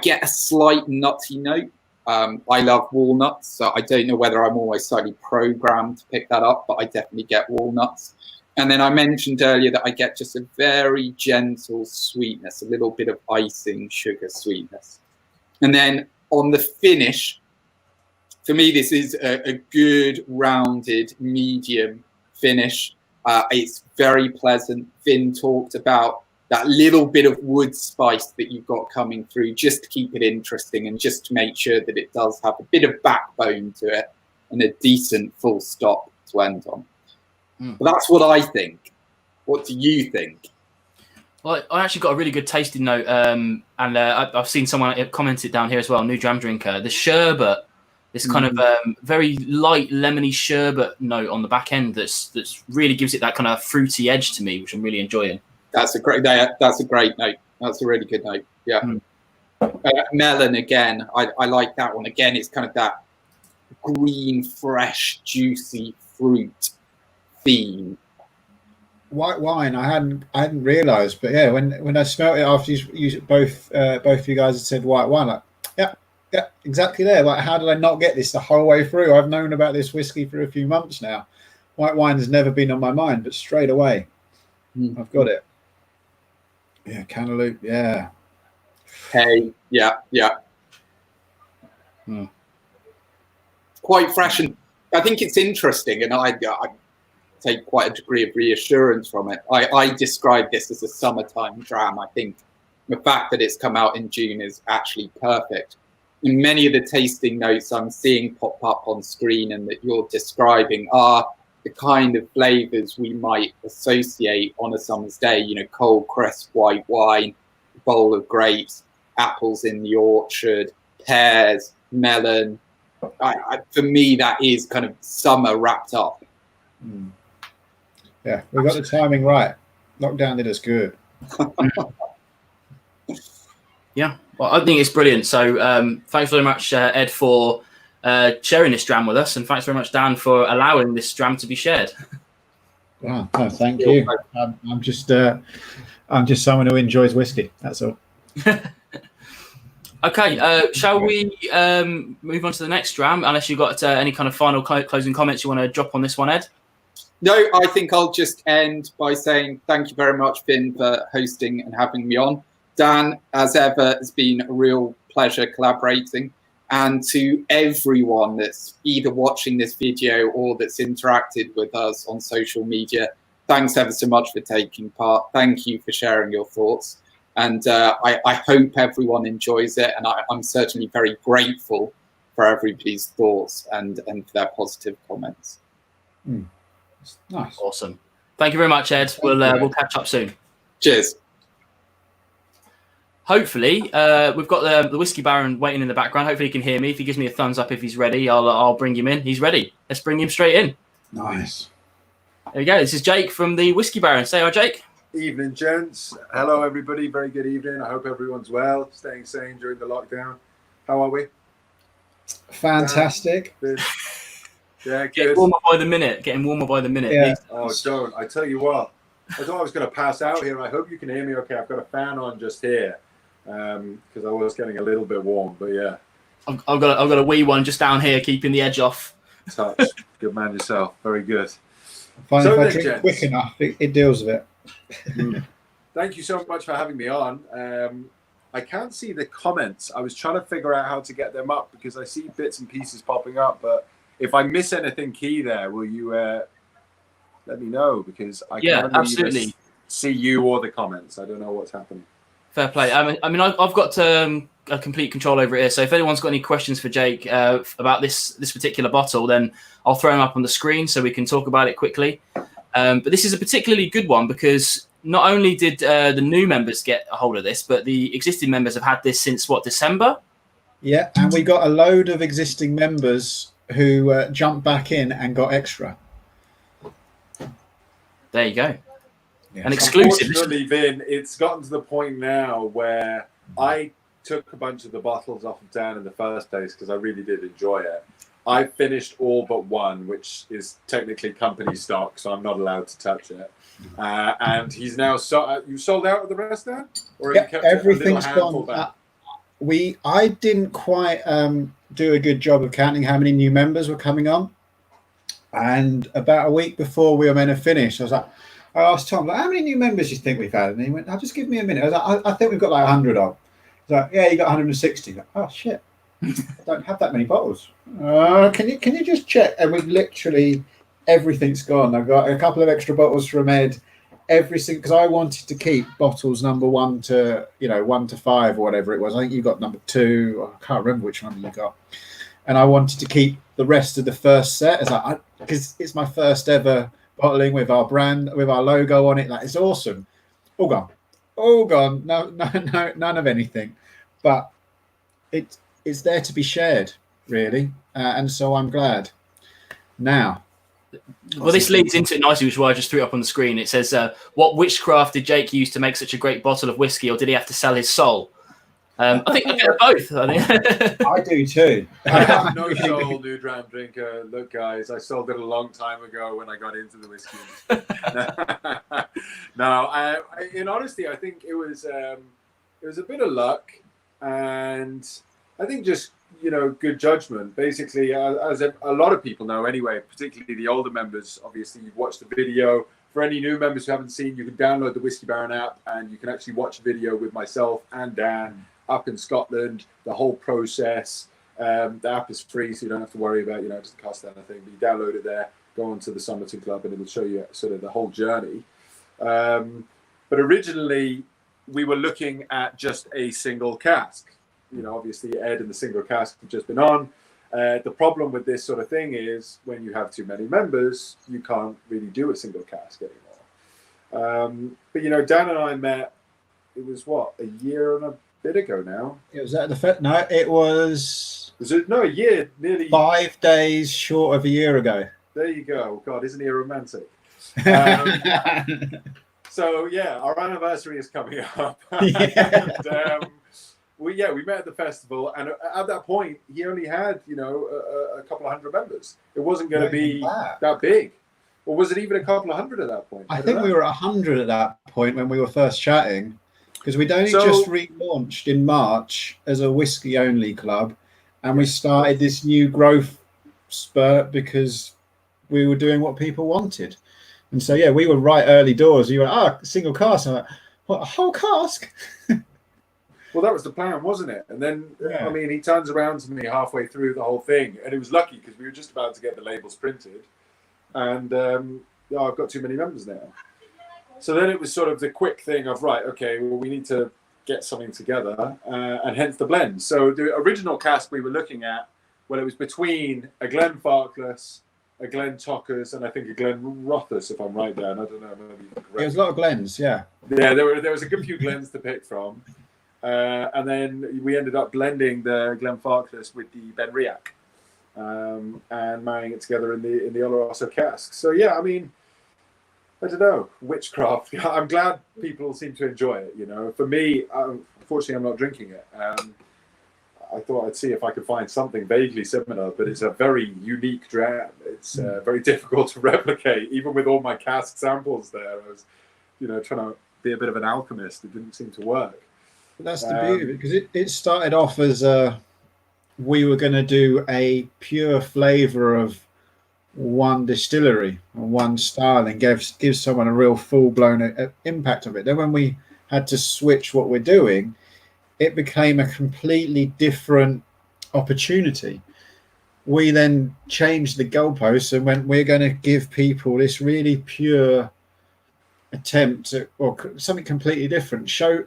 get a slight nutty note. I love walnuts, so I don't know whether I'm almost slightly programmed to pick that up, but I definitely get walnuts. And then I mentioned earlier that I get just a very gentle sweetness, a little bit of icing sugar sweetness. And then on the finish, for me, this is a good rounded medium finish. It's very pleasant. Finn talked about that little bit of wood spice that you've got coming through, just to keep it interesting and just to make sure that it does have a bit of backbone to it and a decent full stop to end on. But that's what I think. What do you think? Well, I actually got a really good tasting note, and I've seen someone comment it down here as well, New Dram Drinker. The sherbet, this kind of very light lemony sherbet note on the back end that's really gives it that kind of fruity edge to me, which I'm really enjoying. That's a great note. That's a really good note. Yeah. Melon again. I like that one. Again, it's kind of that green, fresh, juicy fruit theme. White wine. I hadn't realised, but yeah, when I smelt it after you both of you guys had said white wine, like yeah, exactly there. Like, how did I not get this the whole way through? I've known about this whiskey for a few months now. White wine has never been on my mind, but straight away, I've got it. Yeah, cantaloupe. Yeah. Hey, yeah. Quite fresh, and I think it's interesting, and I take quite a degree of reassurance from it. I describe this as a summertime dram. I think the fact that it's come out in June is actually perfect. And many of the tasting notes I'm seeing pop up on screen and that you're describing are the kind of flavors we might associate on a summer's day, you know, cold, crisp white wine, a bowl of grapes, apples in the orchard, pears, melon. For me, that is kind of summer wrapped up. Yeah, we got the timing right. Lockdown did us good. Yeah, well, I think it's brilliant. So thanks very much, Ed, for sharing this dram with us, and thanks very much, Dan, for allowing this dram to be shared. Wow, oh, thank you. I'm just someone who enjoys whiskey. That's all. Okay, shall we move on to the next dram? Unless you've got any kind of final closing comments you want to drop on this one, Ed? No, I think I'll just end by saying thank you very much, Finn, for hosting and having me on. Dan, as ever, it's been a real pleasure collaborating. And to everyone that's either watching this video or that's interacted with us on social media, thanks ever so much for taking part. Thank you for sharing your thoughts. And I hope everyone enjoys it. And I'm certainly very grateful for everybody's thoughts and for their positive comments. Nice. Awesome. Thank you very much, Ed. We'll catch up soon. Cheers. Hopefully, we've got the Whiskey Baron waiting in the background. Hopefully he can hear me. If he gives me a thumbs up if he's ready, I'll bring him in. He's ready. Let's bring him straight in. Nice. There we go. This is Jake from the Whiskey Baron. Say hi, Jake. Evening, gents. Hello, everybody. Very good evening. I hope everyone's well, staying sane during the lockdown. How are we? Fantastic. Yeah, good. Getting warmer by the minute. Yeah. Oh, don't. I tell you what. I thought I was going to pass out here. I hope you can hear me okay. I've got a fan on just here because I was getting a little bit warm. But yeah. I've got a wee one just down here, keeping the edge off. Touch. Good man yourself. Very good. If I drink gents, quick enough, it deals with it. Thank you so much for having me on. I can't see the comments. I was trying to figure out how to get them up because I see bits and pieces popping up. But if I miss anything key there, will you let me know? Because I can't absolutely see you or the comments. I don't know what's happening. Fair play. I mean, I've got a complete control over it here. So if anyone's got any questions for Jake about this particular bottle, then I'll throw them up on the screen so we can talk about it quickly. But this is a particularly good one because not only did the new members get a hold of this, but the existing members have had this since, December? Yeah, and we got a load of existing members who jumped back in and got extra. There you go. Yeah. An exclusive. Unfortunately, Vin, it's gotten to the point now where I took a bunch of the bottles off of Dan in the first place because I really did enjoy it. I finished all but one, which is technically company stock, so I'm not allowed to touch it. And he's now you sold out of the rest now, or have you kept everything's a little gone. I didn't quite do a good job of counting how many new members were coming on, and about a week before we were meant to finish, I asked Tom, how many new members do you think we've had? And he went, just give me a minute. I was like, I think we've got like 100 on. He's like, yeah, you got 160. Like, oh shit, I don't have that many bottles. Can you just check? And we've literally everything's gone. I've got a couple of extra bottles from Ed. Because I wanted to keep bottles number 1 to 1 to 5 or whatever it was. I think you got number 2. I can't remember which one you got. And I wanted to keep the rest of the first set because it's my first ever bottling with our brand, with our logo on it. Like, it's awesome. All gone. No, none of anything. But it's there to be shared, really. And so I'm glad. Now. Well, this leads into it nicely, which is why I just threw it up on the screen. It says, what witchcraft did Jake use to make such a great bottle of whiskey, or did he have to sell his soul? I think a bit of both. I think. I do too. I have no soul, new dram drinker. Look, guys, I sold it a long time ago when I got into the whiskey industry. No, in honesty, I think it was a bit of luck, and I think just good judgment. Basically, as a lot of people know anyway, particularly the older members, obviously you've watched the video. For any new members who haven't seen, you can download the Whiskey Baron app and you can actually watch a video with myself and Dan up in Scotland, the whole process. The app is free, so you don't have to worry about, it doesn't cost anything, but you download it there, go on to the Summerton Club and it'll show you sort of the whole journey. But originally we were looking at just a single cask. Obviously Ed and the single cask have just been on. The problem with this sort of thing is when you have too many members, you can't really do a single cask anymore. But Dan and I met, it was a year and a bit ago now. It was at the no, it was. Was it a year? Nearly 5 days short of a year ago. There you go. God, isn't he a romantic? So yeah, our anniversary is coming up. And, we met at the festival, and at that point, he only had, a couple of hundred members. It wasn't going to be that big. Or was it even a couple of hundred at that point? I think we were 100 at that point when we were first chatting, because we'd only just relaunched in March as a whiskey-only club, and we started this new growth spurt because we were doing what people wanted. And so, yeah, we were right early doors. You were, single cask. I'm like, what, a whole cask? Well, that was the plan, wasn't it? And then, I mean, he turns around to me halfway through the whole thing, and it was lucky because we were just about to get the labels printed. And I've got too many members now. So then it was sort of the quick thing of, right, okay, well, we need to get something together, and hence the blend. So the original cask we were looking at, well, it was between a Glenfarclas, a Glen Tockers, and I think a Glen Rothus, if I'm right, Dan. I don't know. Maybe there was a lot of Glens, yeah. Yeah, there was a good few Glens to pick from. And then we ended up blending the Glenfarclas with the Benriach, and marrying it together in the Oloroso cask. So yeah, I mean, I don't know, witchcraft. I'm glad people seem to enjoy it. You know, for me, unfortunately, I'm not drinking it. I thought I'd see if I could find something vaguely similar, but it's a very unique dram. It's very difficult to replicate, even with all my cask samples there. I was, trying to be a bit of an alchemist. It didn't seem to work. But that's the beauty of it, because it started off as we were going to do a pure flavour of one distillery or one style and give someone a real full-blown impact of it. Then when we had to switch what we're doing, it became a completely different opportunity. We then changed the goalposts and went, we're going to give people this really pure attempt at, or something completely different. Show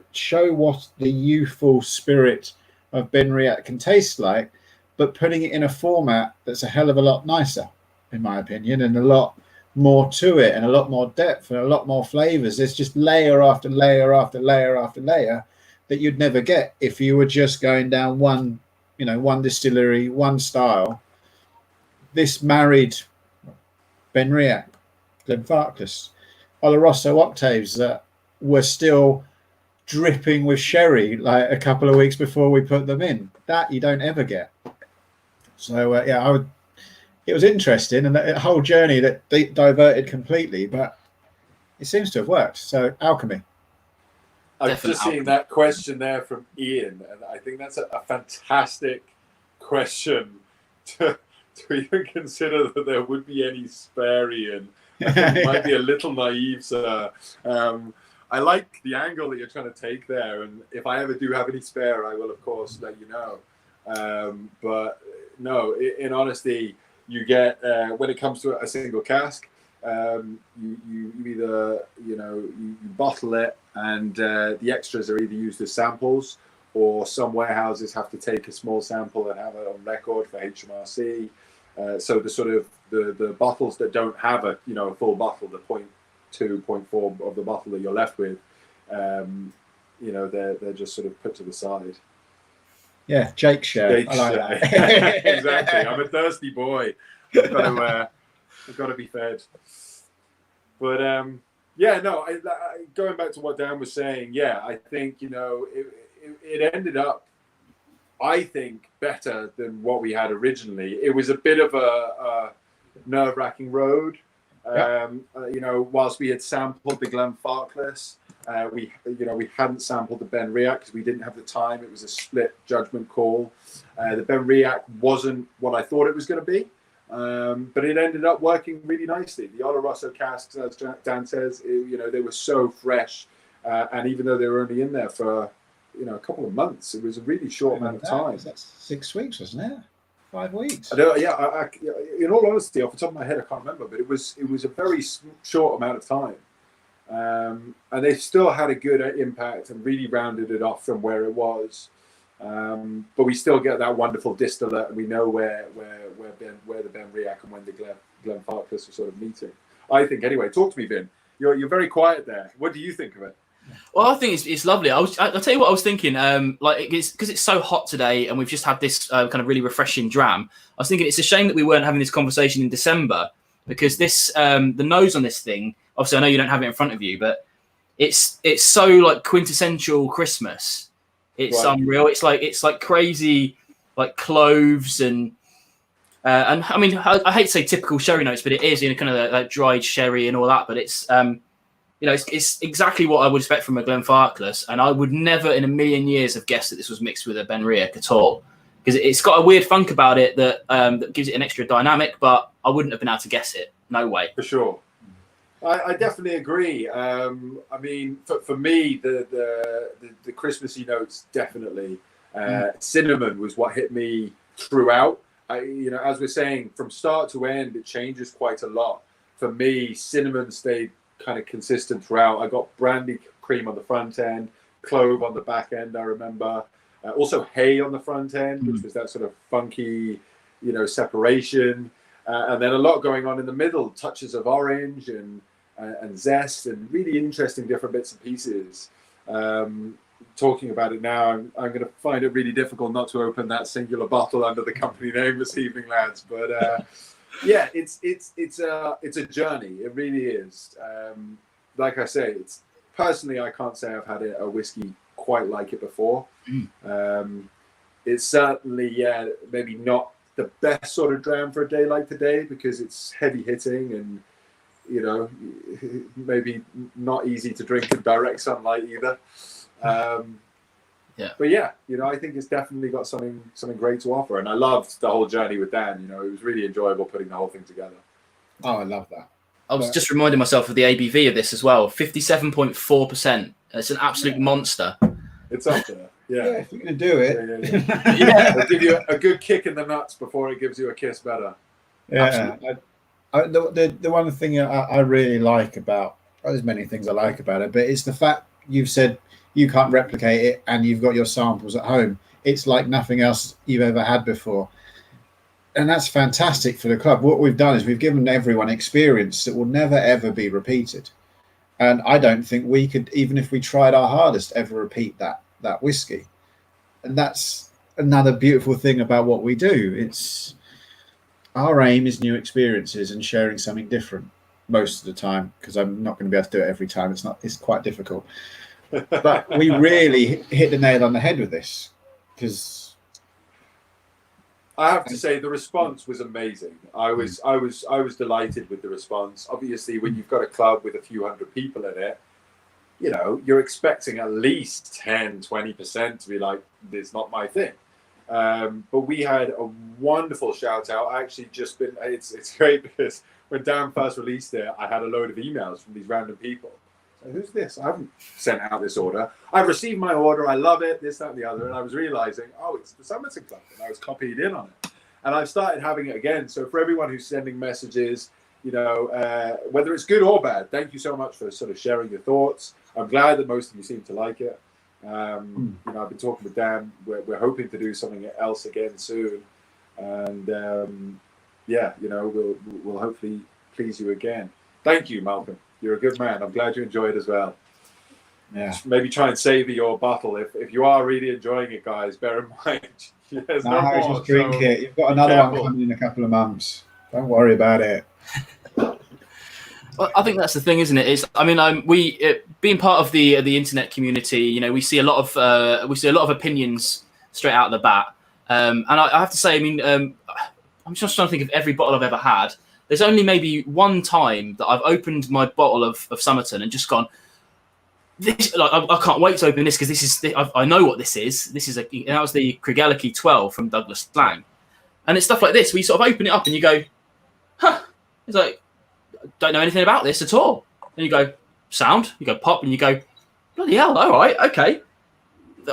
what the youthful spirit of Benriach can taste like, but putting it in a format that's a hell of a lot nicer, in my opinion, and a lot more to it, and a lot more depth, and a lot more flavors. There's just layer after layer after layer after layer that you'd never get if you were just going down one distillery, one style. This married Benriach, Glenfarclas, Oloroso octaves that were still dripping with sherry like a couple of weeks before we put them in. That you don't ever get. So it was interesting, and that whole journey that diverted completely, but it seems to have worked. So alchemy. I've just seen that question there from Ian, and I think that's a fantastic question to even consider that there would be any spare, Ian. I think it might be a little naive, sir. I like the angle that you're trying to take there, and if I ever do have any spare, I will, of course, let you know. But no, in honesty, you get, when it comes to a single cask, you either, you bottle it, and the extras are either used as samples, or some warehouses have to take a small sample and have it on record for HMRC. So the sort of the bottles that don't have a full bottle, the 0.2, 0.4 of the bottle that you're left with, they're just sort of put to the side. Yeah, Jake share. I like that. Exactly. I'm a thirsty boy. I've got to be fed. But going back to what Dan was saying, I think it ended up, I think, better than what we had originally. It was a bit of a nerve-wracking road. Whilst we had sampled the Glenfarclas, we hadn't sampled the Benriach because we didn't have the time. It was a split judgment call. The Benriach wasn't what I thought it was going to be, but it ended up working really nicely. The Oloroso casks, as Dan says, they were so fresh, and even though they were only in there for a couple of months, it was a really short amount of time. That's 6 weeks, wasn't it? 5 weeks. I don't, in all honesty, off the top of my head, I can't remember, but it was a very short amount of time, and they still had a good impact and really rounded it off from where it was. But we still get that wonderful distillate, and we know where the Benriach and when the Glenfarclas are sort of meeting. I think anyway. Talk to me, Vin. You're very quiet there. What do you think of it? Well, I think it's lovely. I'll tell you what I was thinking. Because it's so hot today, and we've just had this kind of really refreshing dram. I was thinking it's a shame that we weren't having this conversation in December, because this the nose on this thing. Obviously, I know you don't have it in front of you, but it's so like quintessential Christmas. It's unreal. It's like crazy, like cloves and And I mean, I hate to say typical sherry notes, but it is in kind of like dried sherry and all that. But it's it's exactly what I would expect from a Glenfarclas, and I would never in a million years have guessed that this was mixed with a Benriach at all, because it's got a weird funk about it that that gives it an extra dynamic. But I wouldn't have been able to guess it. No way. For sure. I definitely agree. I mean, for me, the Christmassy notes definitely. Cinnamon was what hit me throughout. As we're saying, from start to end, it changes quite a lot. For me, cinnamon stayed kind of consistent throughout. I got brandy cream on the front end, clove on the back end, I remember. Also hay on the front end, which was that sort of funky, separation. And then a lot going on in the middle, touches of orange and zest and really interesting different bits and pieces. Talking about it now, I'm going to find it really difficult not to open that singular bottle under the company name this evening, lads. But yeah, it's a journey. It really is. Like I say, personally, I can't say I've had a whiskey quite like it before. It's certainly, maybe not the best sort of dram for a day like today, because it's heavy hitting and maybe not easy to drink in direct sunlight either. But yeah, I think it's definitely got something great to offer, and I loved the whole journey with Dan. It was really enjoyable putting the whole thing together. Oh, I love that. I was just reminding myself of the ABV of this as well. 57.4%. It's an absolute monster. It's up there. Yeah, if you're going to do it. Yeah. It'll give you a good kick in the nuts before it gives you a kiss better. Yeah. The one thing I really like about, there's many things I like about it, but it's the fact you've said you can't replicate it and you've got your samples at home. It's like nothing else you've ever had before. And that's fantastic for the club. What we've done is we've given everyone experience that will never, ever be repeated. And I don't think we could, even if we tried our hardest, ever repeat that whiskey. And that's another beautiful thing about what we do. Our aim is new experiences and sharing something different most of the time, because I'm not going to be able to do it every time. It's quite difficult. But we really hit the nail on the head with this, because I have to say the response was amazing. I was delighted with the response. Obviously, when you've got a club with a few hundred people in it, you're expecting at least 10-20% to be like, this is not my thing. But we had a wonderful shout out. It's great because when Dan first released it, I had a load of emails from these random people. So, who's this? I haven't sent out this order. I've received my order. I love it. This, that, and the other. And I was realizing, it's the Summerton Club, and I was copied in on it. And I've started having it again. So for everyone who's sending messages, whether it's good or bad, thank you so much for sort of sharing your thoughts. I'm glad that most of you seem to like it. I've been talking with Dan. We're hoping to do something else again soon, and we'll hopefully please you again. Thank you, Malcolm. You're a good man. I'm glad you enjoy it as well. Yeah. Just maybe try and savor your bottle if you are really enjoying it, guys. Bear in mind, there's no more. Just drink it. You've got another one coming in a couple of months. Don't worry about it. Well, I think that's the thing, isn't it? Being part of the internet community, we see a lot of opinions straight out of the bat. And I have to say, I'm just trying to think of every bottle I've ever had. There's only maybe one time that I've opened my bottle of Summerton and just gone, this, I can't wait to open this, because I know what this is. And that was the Craigellachie 12 from Douglas Slang. And it's stuff like this where you sort of open it up and you go, it's like, don't know anything about this at all. And you go, sound, you go pop, and you go, bloody hell, all right, okay.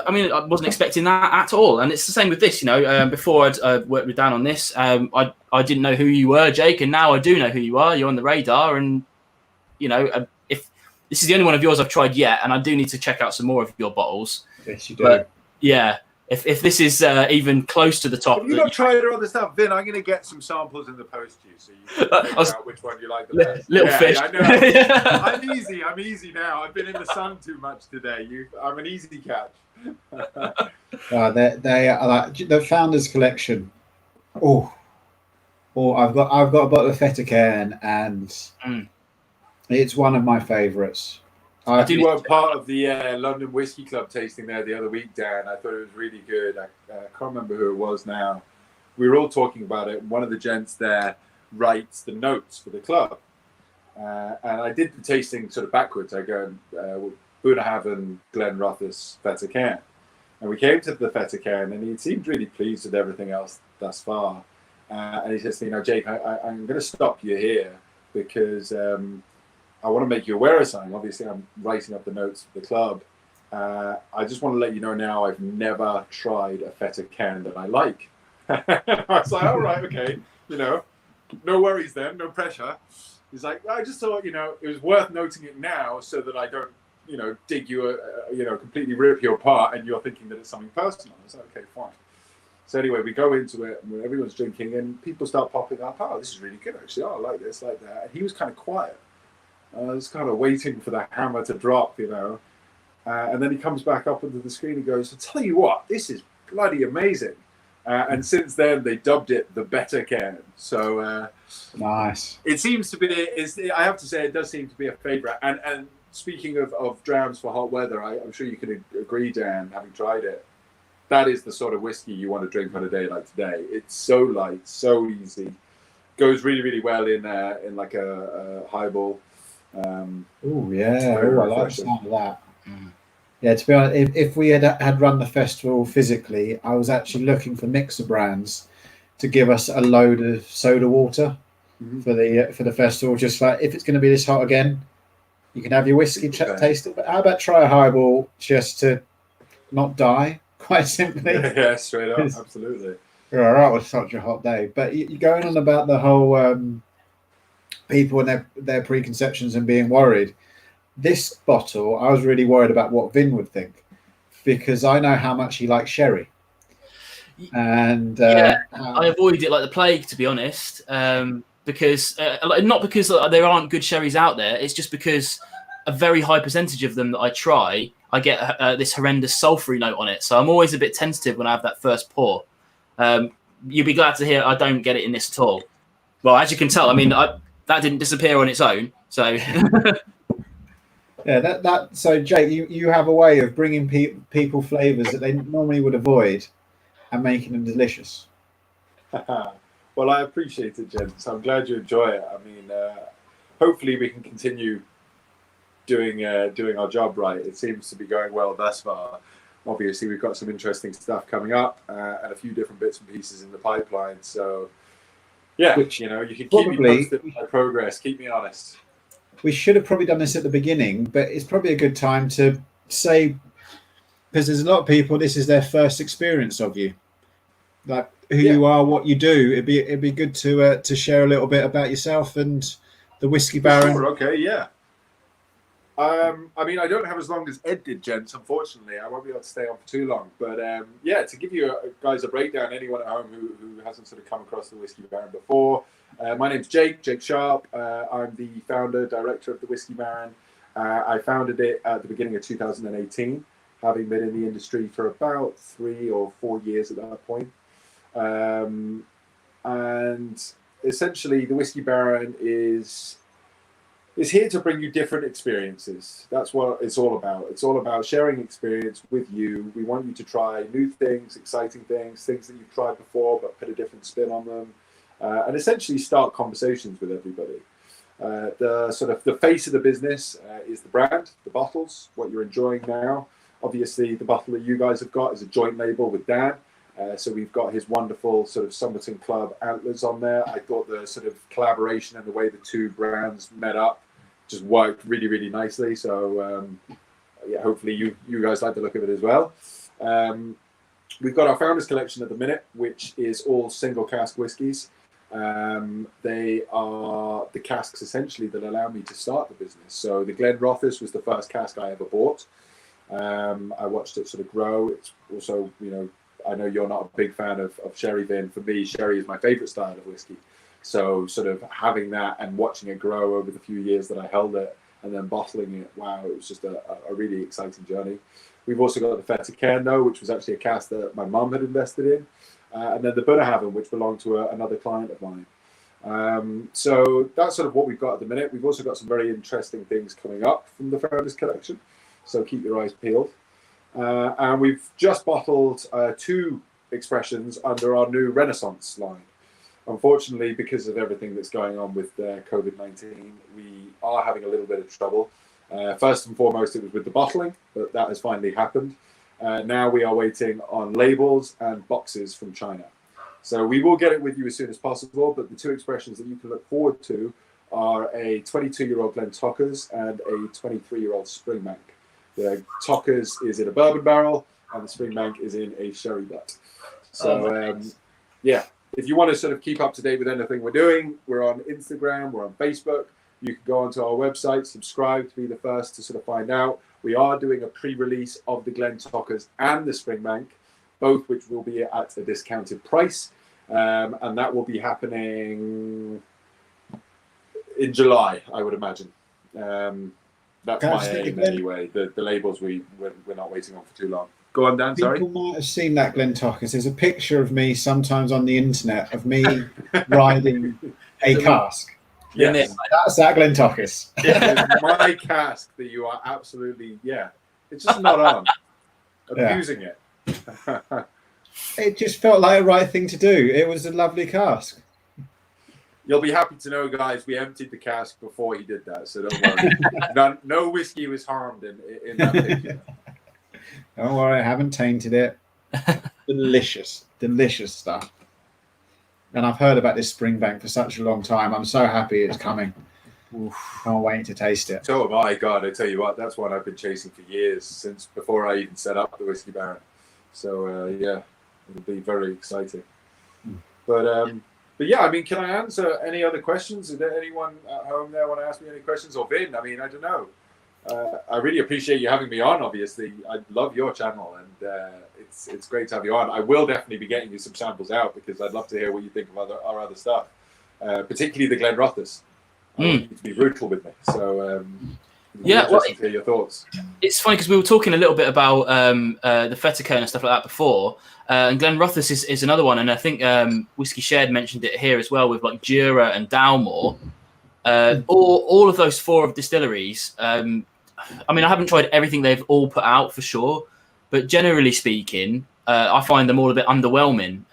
I wasn't expecting that at all. And it's the same with this, before I'd worked with Dan on this, I didn't know who you were, Jake, and now I do know who you are. You're on the radar, and, if this is the only one of yours I've tried yet, and I do need to check out some more of your bottles. Yes, you do. But, yeah, if this is even close to the top. Have you not tried other stuff, Vin? I'm going to get some samples in the post to you, so you can figure out which one you like the best. Little fish. I know. I'm easy now. I've been in the sun too much today. I'm an easy catch. They are like the Founders Collection. I've got a bottle of Fettercairn, and it's one of my favourites. I did work part of the London Whiskey Club tasting there the other week, Dan. I thought it was really good. I can't remember who it was now. we were all talking about it. And one of the gents there writes the notes for the club. And I did the tasting sort of backwards. I go, Bunahaven, Glen Rothes, Feta Cairn. And we came to the Feta Cairn, and he seemed really pleased with everything else thus far. And he says, Jake, I'm going to stop you here because I want to make you aware of something. Obviously, I'm writing up the notes for the club. I just want to let you know now I've never tried a Feta Cairn that I like. I was like, all right, okay, no worries then, no pressure. He's like, I just thought, it was worth noting it now so that I don't, dig you, completely rip you apart and you're thinking that it's something personal. I was like, okay, fine. So anyway, we go into it and everyone's drinking and people start popping up. Oh, this is really good, actually. Oh, I like this, like that. And he was kind of quiet. I was kind of waiting for the hammer to drop, and then he comes back up onto the screen and goes, I'll tell you what, this is bloody amazing. And since then, they dubbed it the Better Cairn. So nice. It seems to be, I have to say, it does seem to be a favourite. And speaking of drams for hot weather, I'm sure you can agree, Dan, having tried it, that is the sort of whiskey you want to drink on a day like today. It's so light, so easy. Goes really, really well in like a highball. Oh, yeah. I like the sound of that. Yeah, to be honest, if we had run the festival physically, I was actually looking for mixer brands to give us a load of soda water for the festival. Just like, if it's going to be this hot again, you can have your whiskey taste it. But how about try a highball just to not die, quite simply? Yeah, straight up, absolutely. You're all right with such a hot day. But you're going on about the whole people and their preconceptions and being worried. This bottle, I was really worried about what Vin would think, because I know how much he likes sherry. And I avoid it like the plague, to be honest, because not because there aren't good sherries out there. It's just because a very high percentage of them that I try, I get this horrendous sulfury note on it. So I'm always a bit tentative when I have that first pour. You'll be glad to hear I don't get it in this at all. Well, as you can tell, I mean, that didn't disappear on its own. So... Yeah, so Jake, you have a way of bringing people flavors that they normally would avoid and making them delicious. Well, I appreciate it, gents. I'm glad you enjoy it. I mean, hopefully we can continue doing our job right. It seems to be going well thus far. Obviously, we've got some interesting stuff coming up and a few different bits and pieces in the pipeline. So, yeah, you can keep me posted on my progress. Keep me honest. We should have probably done this at the beginning, but it's probably a good time to say, because there's a lot of people, this is their first experience of you, like who you are, what you do. It'd be good to share a little bit about yourself and the Whiskey Baron. Sure, okay, yeah. I mean, I don't have as long as Ed did, gents. Unfortunately, I won't be able to stay on for too long. But to give you guys a breakdown, anyone at home who hasn't sort of come across the Whiskey Baron before. My name's Jake Sharp. I'm the founder, director of the Whiskey Baron. I founded it at the beginning of 2018, having been in the industry for about 3 or 4 years at that point. And essentially, the Whiskey Baron is here to bring you different experiences. That's what it's all about. It's all about sharing experience with you. We want you to try new things, exciting things that you've tried before, but put a different spin on them. And essentially start conversations with everybody. The face of the business is the brand, the bottles, what you're enjoying now. Obviously, the bottle that you guys have got is a joint label with Dan. So we've got his wonderful sort of Summerton Club antlers on there. I thought the sort of collaboration and the way the two brands met up just worked really, really nicely. So hopefully you guys like the look of it as well. We've got our Founders Collection at the minute, which is all single cask whiskies. They are the casks essentially that allow me to start the business. So the Glen Rothes was the first cask I ever bought. I watched it sort of grow. It's also, I know you're not a big fan of sherry, Vin. For me, sherry is my favorite style of whiskey. So sort of having that and watching it grow over the few years that I held it and then bottling it, wow, it was just a really exciting journey. We've also got the Feta Cairn, though, which was actually a cask that my mum had invested in. And then the Bunahaven, which belonged to another client of mine. So that's sort of what we've got at the minute. We've also got some very interesting things coming up from the Founders Collection. So keep your eyes peeled. And we've just bottled 2 expressions under our new Renaissance line. Unfortunately, because of everything that's going on with COVID-19, we are having a little bit of trouble. First and foremost, it was with the bottling, but that has finally happened. Now we are waiting on labels and boxes from China. So we will get it with you as soon as possible, but the two expressions that you can look forward to are a 22-year-old Glen Tockers and a 23-year-old Springbank. The Tockers is in a bourbon barrel, and the Springbank is in a sherry butt. So, yeah, if you want to sort of keep up to date with anything we're doing, we're on Instagram, we're on Facebook. You can go onto our website, subscribe to be the first to sort of find out. We are doing a pre-release of the Glen Tockers and the Springbank, both which will be at a discounted price. And that will be happening in July, I would imagine. That's my aim anyway. The labels we're not waiting on for too long. Go on, Dan, sorry. People might have seen that Glen Tockers. There's a picture of me sometimes on the internet of me riding a cask. Yes. That's that Glen Tockers. It's my cask that you are absolutely, it's just not on. Abusing it. It just felt like the right thing to do. It was a lovely cask. You'll be happy to know, guys, we emptied the cask before he did that, so don't worry. No whiskey was harmed in that picture. Don't worry, I haven't tainted it. Delicious stuff. And I've heard about this Springbank for such a long time. I'm so happy it's coming. Can't wait to taste it. So am I. God, I tell you what, that's one I've been chasing for years, since before I even set up the Whiskey Baron. So, it'll be very exciting. But yeah, I mean, can I answer any other questions? Is there anyone at home there want to ask me any questions? Or Vin, I mean, I don't know. I really appreciate you having me on, obviously. I love your channel, and it's great to have you on. I will definitely be getting you some samples out, because I'd love to hear what you think of our other stuff, particularly the Glenrothes. I want you to be brutal with me. So, well, to hear your thoughts. It's funny because we were talking a little bit about the Fettercone and stuff like that before, and Glenrothes is another one, and I think Whiskey Shared mentioned it here as well with like Jura and Dalmore. All of those four of distilleries. I mean, I haven't tried everything they've all put out for sure, but generally speaking, I find them all a bit underwhelming.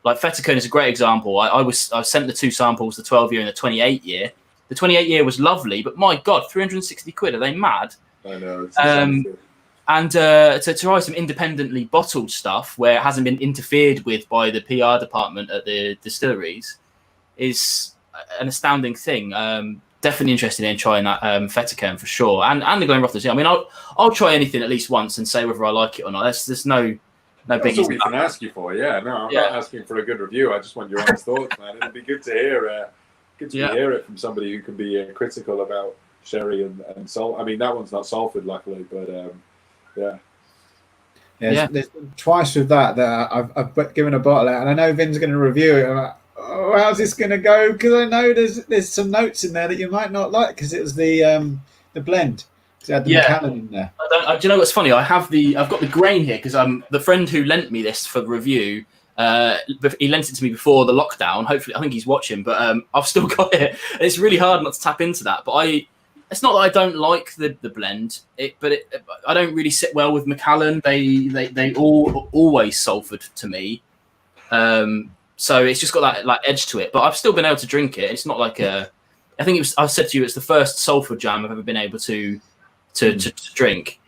Like Fettercone is a great example. I sent the two samples, the 12-year and the 28-year. The 28-year was lovely, but my God, 360 quid. Are they mad? I know. And to try some independently bottled stuff where it hasn't been interfered with by the PR department at the distilleries is an astounding thing. Definitely interested in trying that Fettercone for sure, and the Glenrothes. Yeah, I mean, I'll try anything at least once and say whether I like it or not. There's no biggie. That's all we can ask you for. Yeah, no, I'm not asking for a good review. I just want your honest thoughts, man. It'd be good to hear. Hear it from somebody who can be critical about sherry and salt. I mean, that one's not Salford, luckily, but There's twice with that I've given a bottle out, and I know Vin's going to review it. I'm like, oh, how's this going to go? Because I know there's some notes in there that you might not like, because it was the blend. It had the Macallan in there. Do you know what's funny? I've got the grain here because the friend who lent me this for the review. He lent it to me before the lockdown. Hopefully, I think he's watching, but I've still got it. It's really hard not to tap into that. But it's not that I don't like the blend, but I don't really sit well with Macallan. They always Salford to me. So it's just got that like edge to it. But I've still been able to drink it. It's not like I think I said to you, it's the first Salford jam I've ever been able to drink.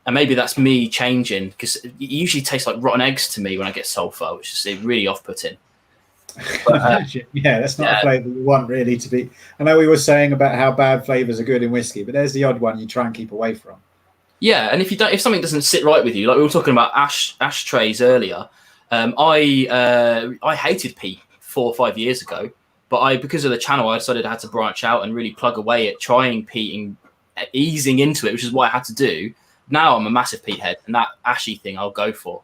And maybe that's me changing, because it usually tastes like rotten eggs to me when I get sulphur, which is really off-putting. But, that's not a flavour you want really to be. I know we were saying about how bad flavours are good in whiskey, but there's the odd one you try and keep away from. Yeah, and if something doesn't sit right with you, like we were talking about ashtrays earlier, I hated peat 4 or 5 years ago, but because of the channel, I decided I had to branch out and really plug away at trying peat and easing into it, which is what I had to do. Now I'm a massive peat head, and that ashy thing I'll go for.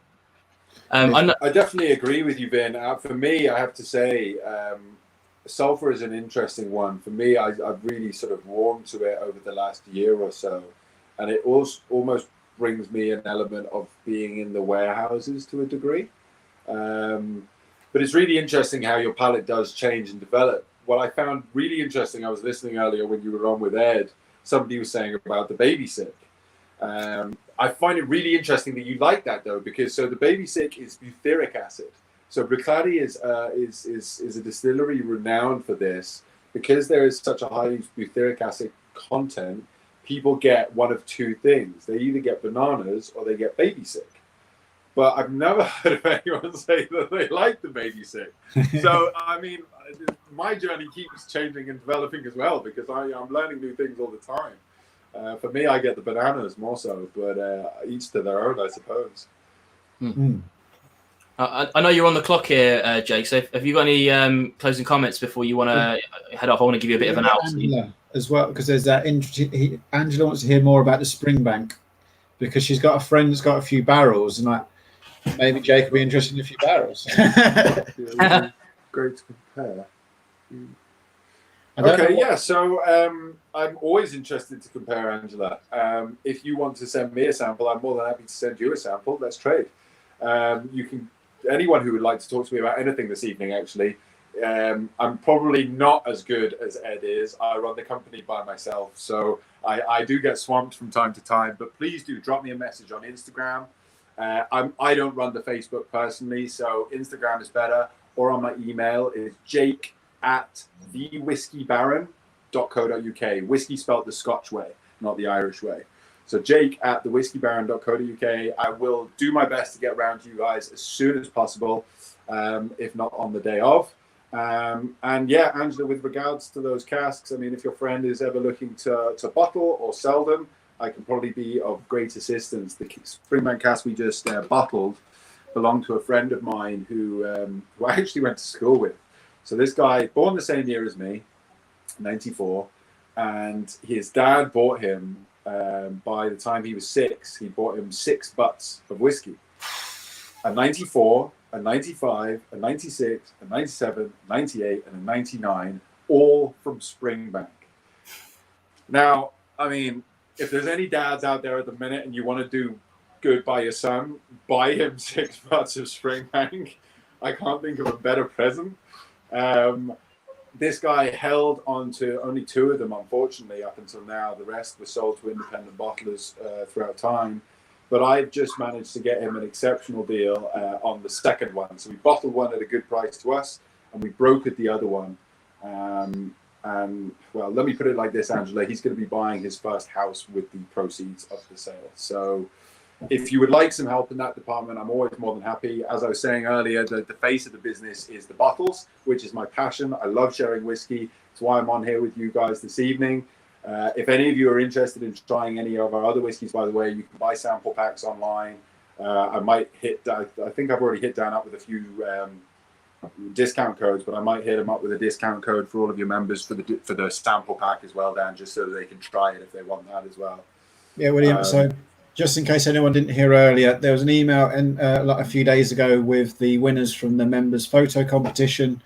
I definitely agree with you, Ben. For me, I have to say, sulphur is an interesting one. For me, I've really sort of warmed to it over the last year or so, and it almost brings me an element of being in the warehouses to a degree. But it's really interesting how your palate does change and develop. What I found really interesting, I was listening earlier when you were on with Ed, somebody was saying about the baby sick. I find it really interesting that you like that though, because so the baby sick is butyric acid. So Bruichladdich is a distillery renowned for this because there is such a high butyric acid content. People get one of two things: they either get bananas or they get baby sick. But I've never heard of anyone say that they like the baby sick. So I mean, my journey keeps changing and developing as well because I'm learning new things all the time. For me, I get the bananas more so, but each to their own, I suppose. I know you're on the clock here, Jake. So have you got any closing comments before you want to head off? I want to give you a bit of an out as well, because there's that. Angela wants to hear more about the Springbank because she's got a friend that's got a few barrels, and maybe Jake would be interested in a few barrels. Great to compare. Okay, yeah. So I'm always interested to compare, Angela. If you want to send me a sample, I'm more than happy to send you a sample. Let's trade. You can. Anyone who would like to talk to me about anything this evening, actually. I'm probably not as good as Ed is. I run the company by myself, so I do get swamped from time to time. But please do drop me a message on Instagram. I don't run the Facebook personally, so Instagram is better. Or on my email is jake@thewhiskeybaron.co.uk. Whiskey spelled the Scotch way, not the Irish way. So jake@thewhiskeybaron.co.uk. I will do my best to get around to you guys as soon as possible, if not on the day of. And yeah, Angela, with regards to those casks, I mean, if your friend is ever looking to bottle or sell them, I can probably be of great assistance. The Springbank cask we just bottled belonged to a friend of mine who I actually went to school with. So this guy, born the same year as me, 94, and his dad bought him, by the time he was 6, he bought him 6 butts of whiskey. A 94, a 95, a 96, a 97, 98, and a 99, all from Springbank. Now, I mean, if there's any dads out there at the minute and you want to do good by your son, buy him 6 butts of Springbank. I can't think of a better present. This guy held on to only 2 of them, unfortunately, up until now. The rest were sold to independent bottlers throughout time. But I've just managed to get him an exceptional deal on the second one. So we bottled one at a good price to us, and we brokered the other one. And, well, let me put it like this, Angela. He's going to be buying his first house with the proceeds of the sale. So if you would like some help in that department, I'm always more than happy. As I was saying earlier, the face of the business is the bottles, which is my passion. I love sharing whiskey. It's why I'm on here with you guys this evening. If any of you are interested in trying any of our other whiskeys, by the way, you can buy sample packs online. I might hit, I think I've already hit down up with a few discount codes, but I might hit them up with a discount code for all of your members for the sample pack as well, Dan, just so that they can try it if they want that as well. Yeah, William. So just in case anyone didn't hear earlier, there was an email a few days ago with the winners from the members photo competition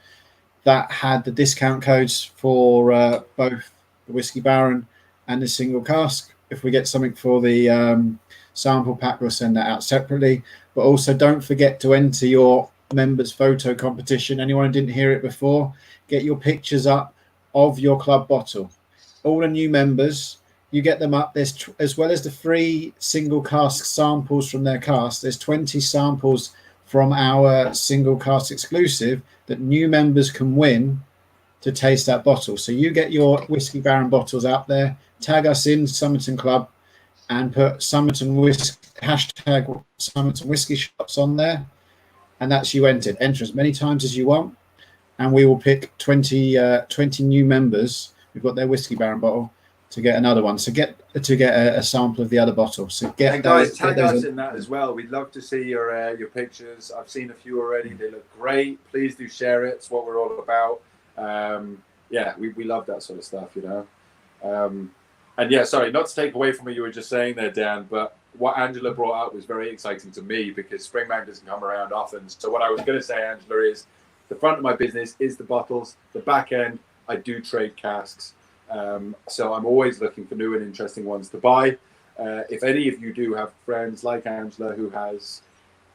that had the discount codes for both the Whiskey Baron and the single cask. If we get something for the sample pack, we'll send that out separately. But also don't forget to enter your members photo competition. Anyone who didn't hear it before, get your pictures up of your club bottle. All the new members, you get them up. There's as well as the free single cask samples from their cask, there's 20 samples from our single cask exclusive that new members can win to taste that bottle. So you get your Whiskey Baron bottles out there, tag us in Summerton Club and put Summerton Whiskey, hashtag Summerton Whiskey Shops on there, and that's you entered. Enter as many times as you want, and we will pick 20 new members who've got their Whiskey Baron bottle to get another one. So get a sample of the other bottle. So get, and guys, tag us in that as well. We'd love to see your pictures. I've seen a few already. They look great. Please do share it. It's what we're all about. Yeah, we love that sort of stuff, you know. And yeah, sorry, not to take away from what you were just saying there, Dan, but what Angela brought up was very exciting to me because Springbank doesn't come around often. So what I was going to say, Angela, is the front of my business is the bottles. The back end, I do trade casks. So I'm always looking for new and interesting ones to buy. If any of you do have friends like Angela who has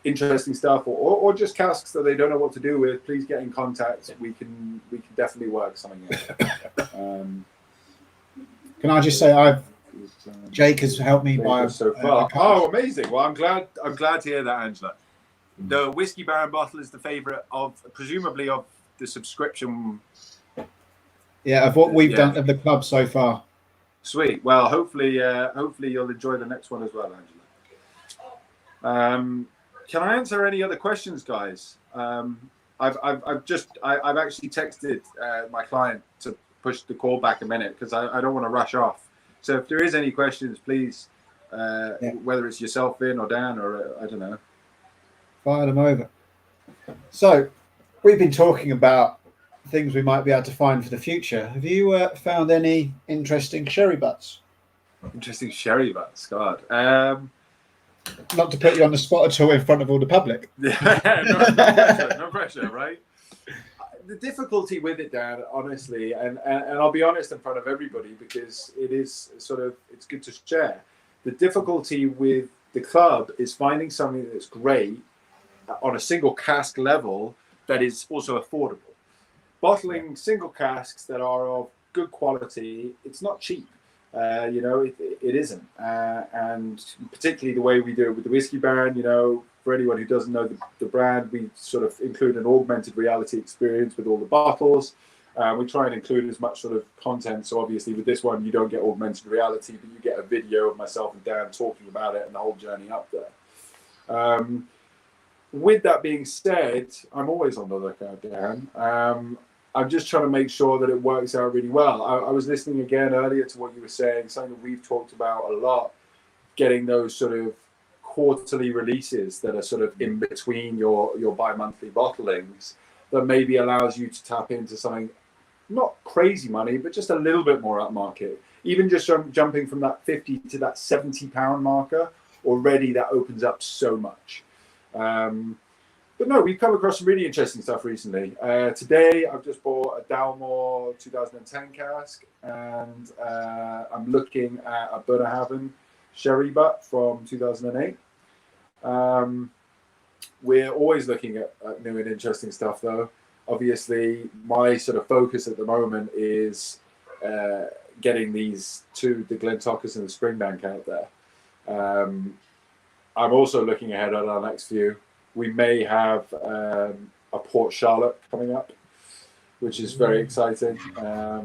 interesting stuff or just casks that they don't know what to do with, please get in contact. We can definitely work something out. Can I just say Jake has helped me buy so far. Oh, amazing! Well, I'm glad to hear that, Angela. The Whiskey Baron bottle is the favourite of presumably of the subscription. Yeah, of what we've done of the club so far. Sweet. Well, hopefully you'll enjoy the next one as well, Angela. Can I answer any other questions, guys? I've actually texted my client to push the call back a minute because I don't want to rush off. So if there is any questions, please, whether it's yourself, Vin, or Dan, or I don't know, fire them over. So we've been talking about things we might be able to find for the future. Have you found any interesting sherry butts? Interesting sherry butts, God. Not to put you on the spot at all in front of all the public. No pressure, right? The difficulty with it, Dan, honestly, and I'll be honest in front of everybody because it is it's good to share. The difficulty with the club is finding something that's great on a single cask level that is also affordable. Bottling single casks that are of good quality, it's not cheap. It isn't. And particularly the way we do it with the Whiskey Baron, for anyone who doesn't know the brand, we sort of include an augmented reality experience with all the bottles. We try and include as much sort of content. So obviously with this one, you don't get augmented reality, but you get a video of myself and Dan talking about it and the whole journey up there. With that being said, I'm always on the lookout, Dan. I'm just trying to make sure that it works out really well. I was listening again earlier to what you were saying, something that we've talked about a lot, getting those sort of quarterly releases that are sort of in between your bi-monthly bottlings that maybe allows you to tap into something, not crazy money, but just a little bit more upmarket. Even just jumping from that 50 to that £70 marker, already that opens up so much. But no, we've come across some really interesting stuff recently. Today, I've just bought a Dalmore 2010 cask, and I'm looking at a Bunnahabhain sherry butt from 2008. We're always looking at new and interesting stuff, though. Obviously, my sort of focus at the moment is getting these two, the Glentockers and the Springbank, out there. I'm also looking ahead at our next few. We may have a Port Charlotte coming up, which is very exciting. I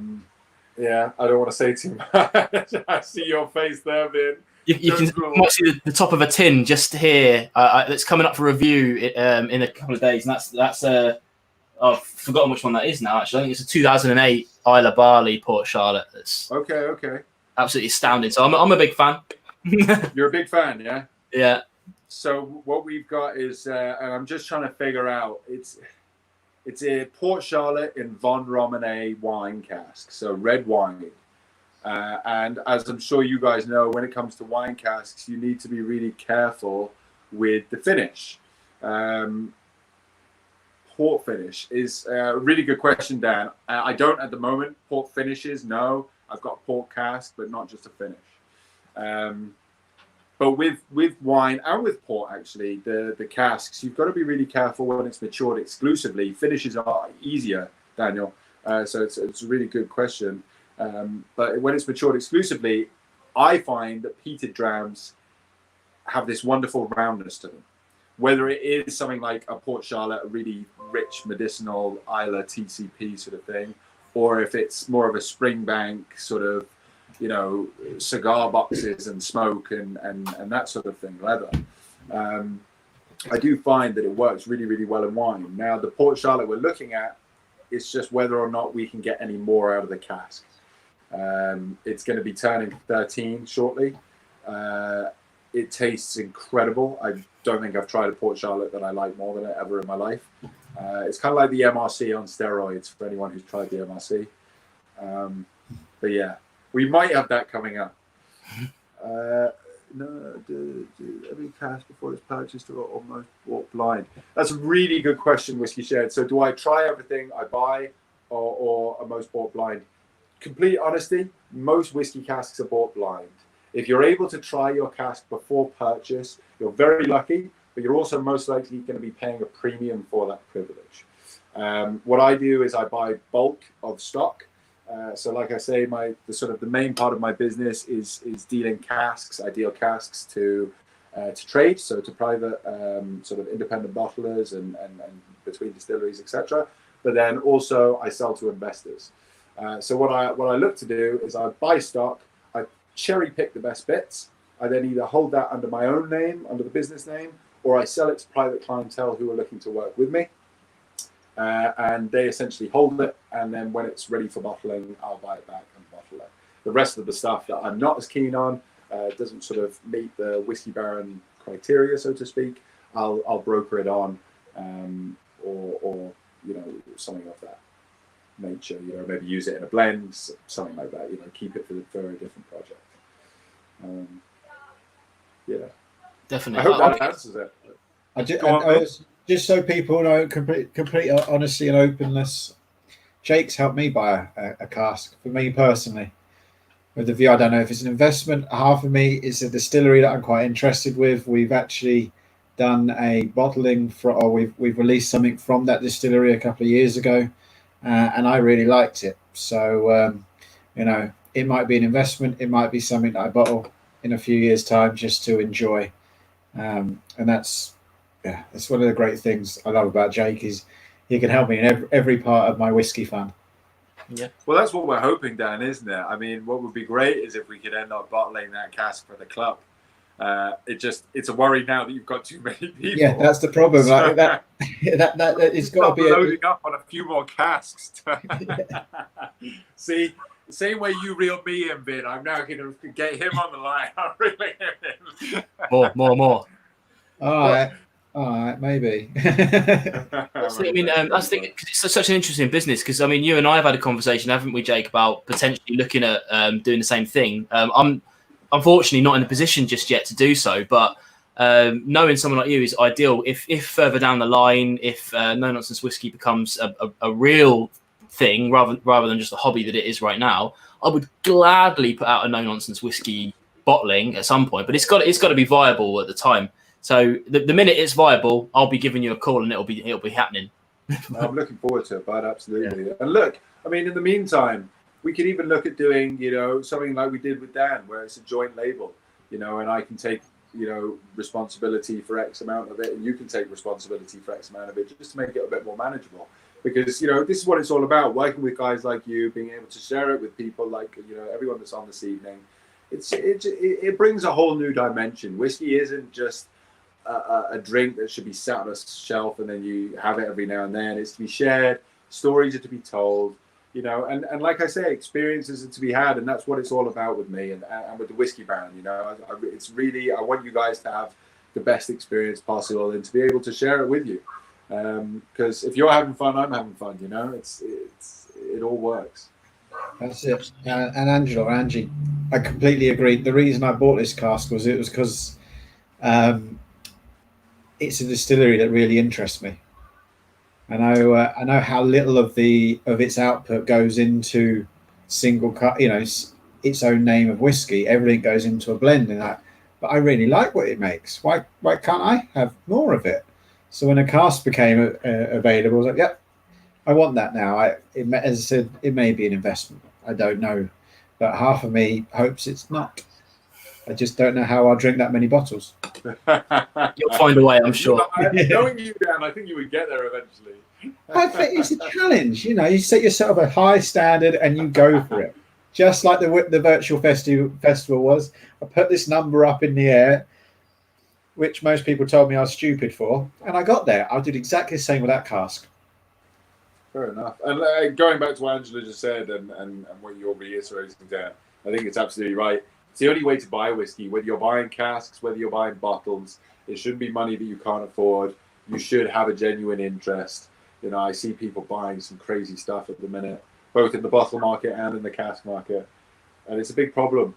don't want to say too much. I see your face there, Vin. You might see the top of a tin just here. That's coming up for review in a couple of days, and that's I've forgotten which one that is now. Actually, I think it's a 2008 Isla Barley Port Charlotte. That's okay. Absolutely astounding. So I'm a big fan. You're a big fan, yeah? Yeah. So what we've got is, and I'm just trying to figure out, it's a Port Charlotte in Von Romane wine cask, so red wine. And as I'm sure you guys know, when it comes to wine casks, you need to be really careful with the finish. Port finish is a really good question, Dan. I don't at the moment. Port finishes, no. I've got port cask, but not just a finish. But with wine and with port, actually, the casks, you've got to be really careful when it's matured exclusively. Finishes are easier, Daniel. So it's a really good question. But when it's matured exclusively, I find that peated drams have this wonderful roundness to them. Whether it is something like a Port Charlotte, a really rich medicinal Isla TCP sort of thing, or if it's more of a Springbank sort of, cigar boxes and smoke and that sort of thing, leather. I do find that it works really, really well in wine. Now, the Port Charlotte we're looking at, it's just whether or not we can get any more out of the cask. It's going to be turning 13 shortly. It tastes incredible. I don't think I've tried a Port Charlotte that I like more than it ever in my life. It's kind of like the MRC on steroids for anyone who's tried the MRC. But yeah, we might have that coming up. Do every cask before it's purchased or almost bought blind? That's a really good question, Whiskey Shared. So do I try everything I buy or are most bought blind? Complete honesty, most whiskey casks are bought blind. If you're able to try your cask before purchase, you're very lucky, but you're also most likely going to be paying a premium for that privilege. What I do is I buy bulk of stock. So like I say, the main part of my business is dealing casks. I deal casks to trade, so to private sort of independent bottlers and between distilleries, etc. But then also I sell to investors. So what I look to do is I buy stock, I cherry pick the best bits. I then either hold that under my own name, under the business name, or I sell it to private clientele who are looking to work with me. And they essentially hold it, and then when it's ready for bottling, I'll buy it back and bottle it. The rest of the stuff that I'm not as keen on doesn't sort of meet the Whiskey Baron criteria, so to speak. I'll broker it on, or something of that nature. Maybe use it in a blend, something like that. Keep it for a different project. Yeah, Definitely. I hope that answers it. Just so people know, complete honesty and openness. Jake's helped me buy a cask for me personally. With the view, I don't know if it's an investment. Half of me is a distillery that I'm quite interested with. We've actually done a bottling we've released something from that distillery a couple of years ago, and I really liked it. So it might be an investment. It might be something that I bottle in a few years' time just to enjoy, and that's one of the great things I love about Jake is he can help me in every part of my whiskey fund. Yeah. Well, that's what we're hoping, Dan, isn't it? I mean, what would be great is if we could end up bottling that cask for the club. It's a worry now that you've got too many people. Yeah, that's the problem. So, like that it's got to be loading up on a few more casks. See, the same way you reeled me in, Vin, I'm now going to get him on the line. I'm reeling him in. More. All right, maybe. That's it's such an interesting business because you and I have had a conversation, haven't we, Jake, about potentially looking at doing the same thing. I'm unfortunately not in a position just yet to do so, but knowing someone like you is ideal. If further down the line, if No Nonsense Whisky becomes a real thing rather than just a hobby that it is right now, I would gladly put out a No Nonsense Whisky bottling at some point. But it's got to be viable at the time. So the minute it's viable, I'll be giving you a call and it'll be happening. I'm looking forward to it, bud. Absolutely. Yeah. And look, in the meantime, we could even look at doing, something like we did with Dan, where it's a joint label, and I can take, responsibility for X amount of it, and you can take responsibility for X amount of it, just to make it a bit more manageable. Because, this is what it's all about, working with guys like you, being able to share it with people like, everyone that's on this evening. It brings a whole new dimension. Whiskey isn't just a drink that should be sat on a shelf and then you have it every now and then. It's to be shared, stories are to be told, and like I say, experiences are to be had, and that's what it's all about with me and with the Whiskey Baron. It's really, I want you guys to have the best experience possible and to be able to share it with you, because if you're having fun, I'm having fun. It all works. That's it. And Angela, Angie, I completely agree. The reason I bought this cask was because it's a distillery that really interests me. I know how little of its output goes into single cut, its own name of whiskey. Everything goes into a blend and that. But I really like what it makes. Why can't I have more of it? So when a cask became available, I was like, yep, I want that now. As I said, it may be an investment. I don't know, but half of me hopes it's not. I just don't know how I'll drink that many bottles. You'll find a way, I'm sure. Knowing you, Dan, I think you would get there eventually. I think it's a challenge. You set yourself a high standard and you go for it. Just like the virtual festival was. I put this number up in the air, which most people told me I was stupid for, and I got there. I did exactly the same with that cask. Fair enough. And going back to what Angela just said and what you're reiterating, Dan, I think it's absolutely right. It's the only way to buy whiskey, whether you're buying casks, whether you're buying bottles. It shouldn't be money that you can't afford. You should have a genuine interest. I see people buying some crazy stuff at the minute, both in the bottle market and in the cask market. And it's a big problem.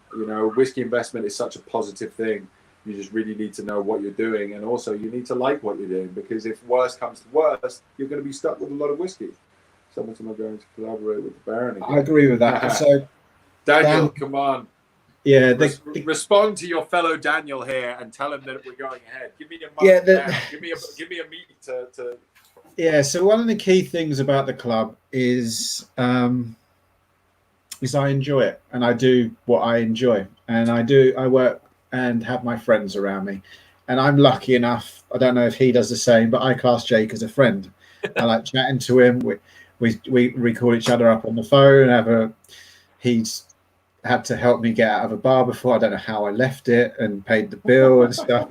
Whiskey investment is such a positive thing. You just really need to know what you're doing. And also you need to like what you're doing, because if worst comes to worst, you're going to be stuck with a lot of whiskey. Summerton are going to collaborate with the Baron again. I agree with that. So, Daniel, come on. Yeah, respond to your fellow Daniel here and tell him that we're going ahead. Give me a month now. Give me a meet to. Yeah. So one of the key things about the club is is I enjoy it, and I do what I enjoy, and I work and have my friends around me, and I'm lucky enough. I don't know if he does the same, but I class Jake as a friend. I like chatting to him. We call each other up on the phone. He's had to help me get out of a bar before. I don't know how I left it and paid the bill and stuff.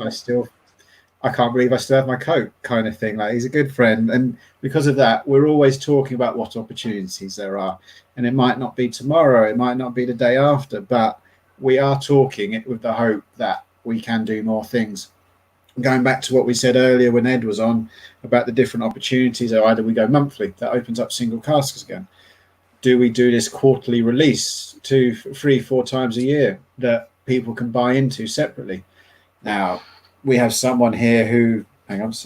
I can't believe I still have my coat, kind of thing. Like, he's a good friend, and because of that, we're always talking about what opportunities there are. And it might not be tomorrow, it might not be the day after, but we are talking it with the hope that we can do more things. Going back to what we said earlier when Ed was on about the different opportunities, or either we go monthly, that opens up single casks again. Do we do this quarterly release 2, 3, 4 times a year that people can buy into separately? Now, we have someone here who is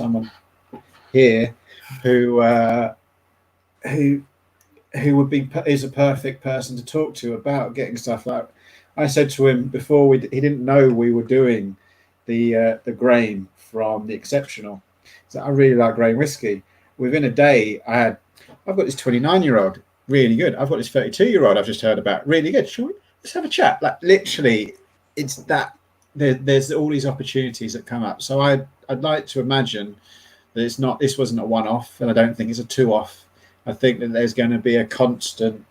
a perfect person to talk to about getting stuff like. I said to him before he didn't know we were doing the grain from the exceptional. So I really like grain whiskey. Within a day, I've got this 29-year-old, really good. I've got this 32-year-old I've just heard about, really good. Shall we just have a chat? Like, literally, it's that. There's all these opportunities that come up. So I'd like to imagine that this wasn't a one-off, and I don't think it's a two-off. I think that there's going to be a constant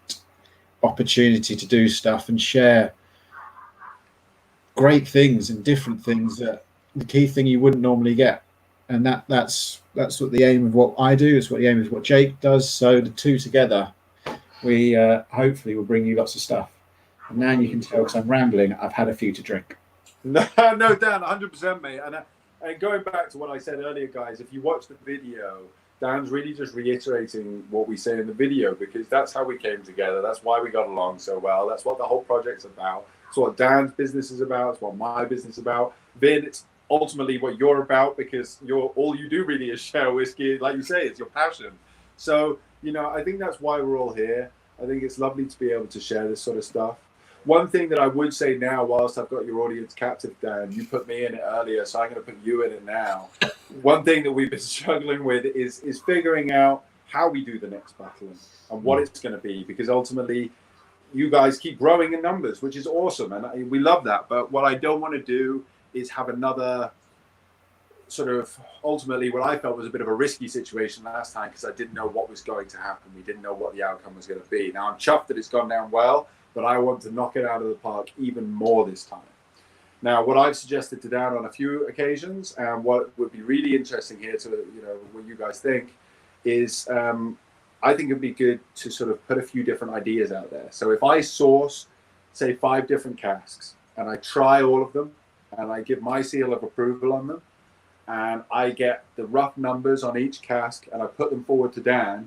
opportunity to do stuff and share great things and different things, that the key thing you wouldn't normally get. And that's what the aim of what I do. It's what the aim of what Jake does. So the two together, we hopefully will bring you lots of stuff. And now you can tell, because I'm rambling, I've had a few to drink. No, Dan, 100%, mate. And going back to what I said earlier, guys, if you watch the video, Dan's really just reiterating what we say in the video, because that's how we came together. That's why we got along so well. That's what the whole project's about. It's what Dan's business is about. It's what my business is about. Vin, it's ultimately what you're about, because all you do really is share whiskey. Like you say, it's your passion. So, I think that's why we're all here. I think it's lovely to be able to share this sort of stuff. One thing that I would say now, whilst I've got your audience captive, Dan, you put me in it earlier, so I'm going to put you in it now. One thing that we've been struggling with is figuring out how we do the next battle and what it's going to be, because ultimately you guys keep growing in numbers, which is awesome, and we love that. But what I don't want to do is have another sort of, ultimately what I felt was a bit of a risky situation last time, because I didn't know what was going to happen. We didn't know what the outcome was going to be. Now I'm chuffed that it's gone down well, but I want to knock it out of the park even more this time. Now, what I've suggested to Dan on a few occasions, and what would be really interesting here to, what you guys think, is I think it'd be good to sort of put a few different ideas out there. So if I source, say, 5 different casks, and I try all of them, and I give my seal of approval on them, and I get the rough numbers on each cask, and I put them forward to Dan,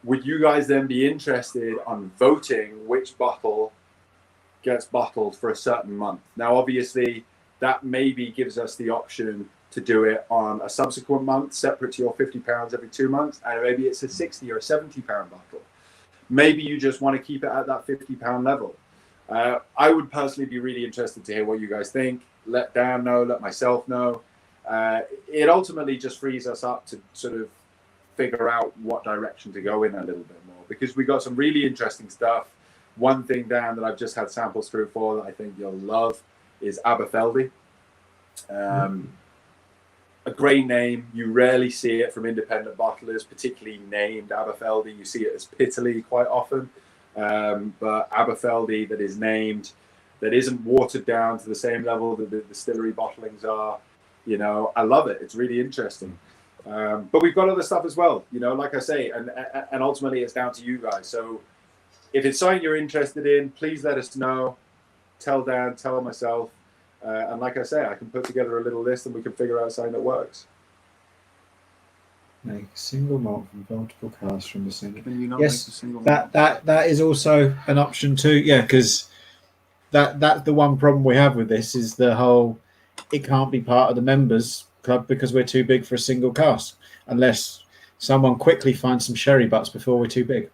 would you guys then be interested on voting which bottle gets bottled for a certain month? Now, obviously, that maybe gives us the option to do it on a subsequent month, separate to your £50 every 2 months, and maybe it's a £60 or a £70 bottle. Maybe you just want to keep it at that £50 level. I would personally be really interested to hear what you guys think. Let Dan know, let myself know. It ultimately just frees us up to sort of figure out what direction to go in a little bit more, because we got some really interesting stuff. One thing, Dan, that I've just had samples through for that I think you'll love is Aberfeldy. A great name. You rarely see it from independent bottlers, particularly named Aberfeldy. You see it as Pitterly quite often. But Aberfeldy that is named, that isn't watered down to the same level that the distillery bottlings are. I love it. It's really interesting. But we've got other stuff as well, like I say, and ultimately it's down to you guys. So if it's something you're interested in, please let us know. Tell Dan, tell myself. And like I say, I can put together a little list and we can figure out something that works. Make a single malt from multiple casks from the single. Can you not yes, make a single that is also an option too. Yeah, because that's the one problem we have with this is the whole, it can't be part of the members club because we're too big for a single cask, unless someone quickly finds some sherry butts before we're too big.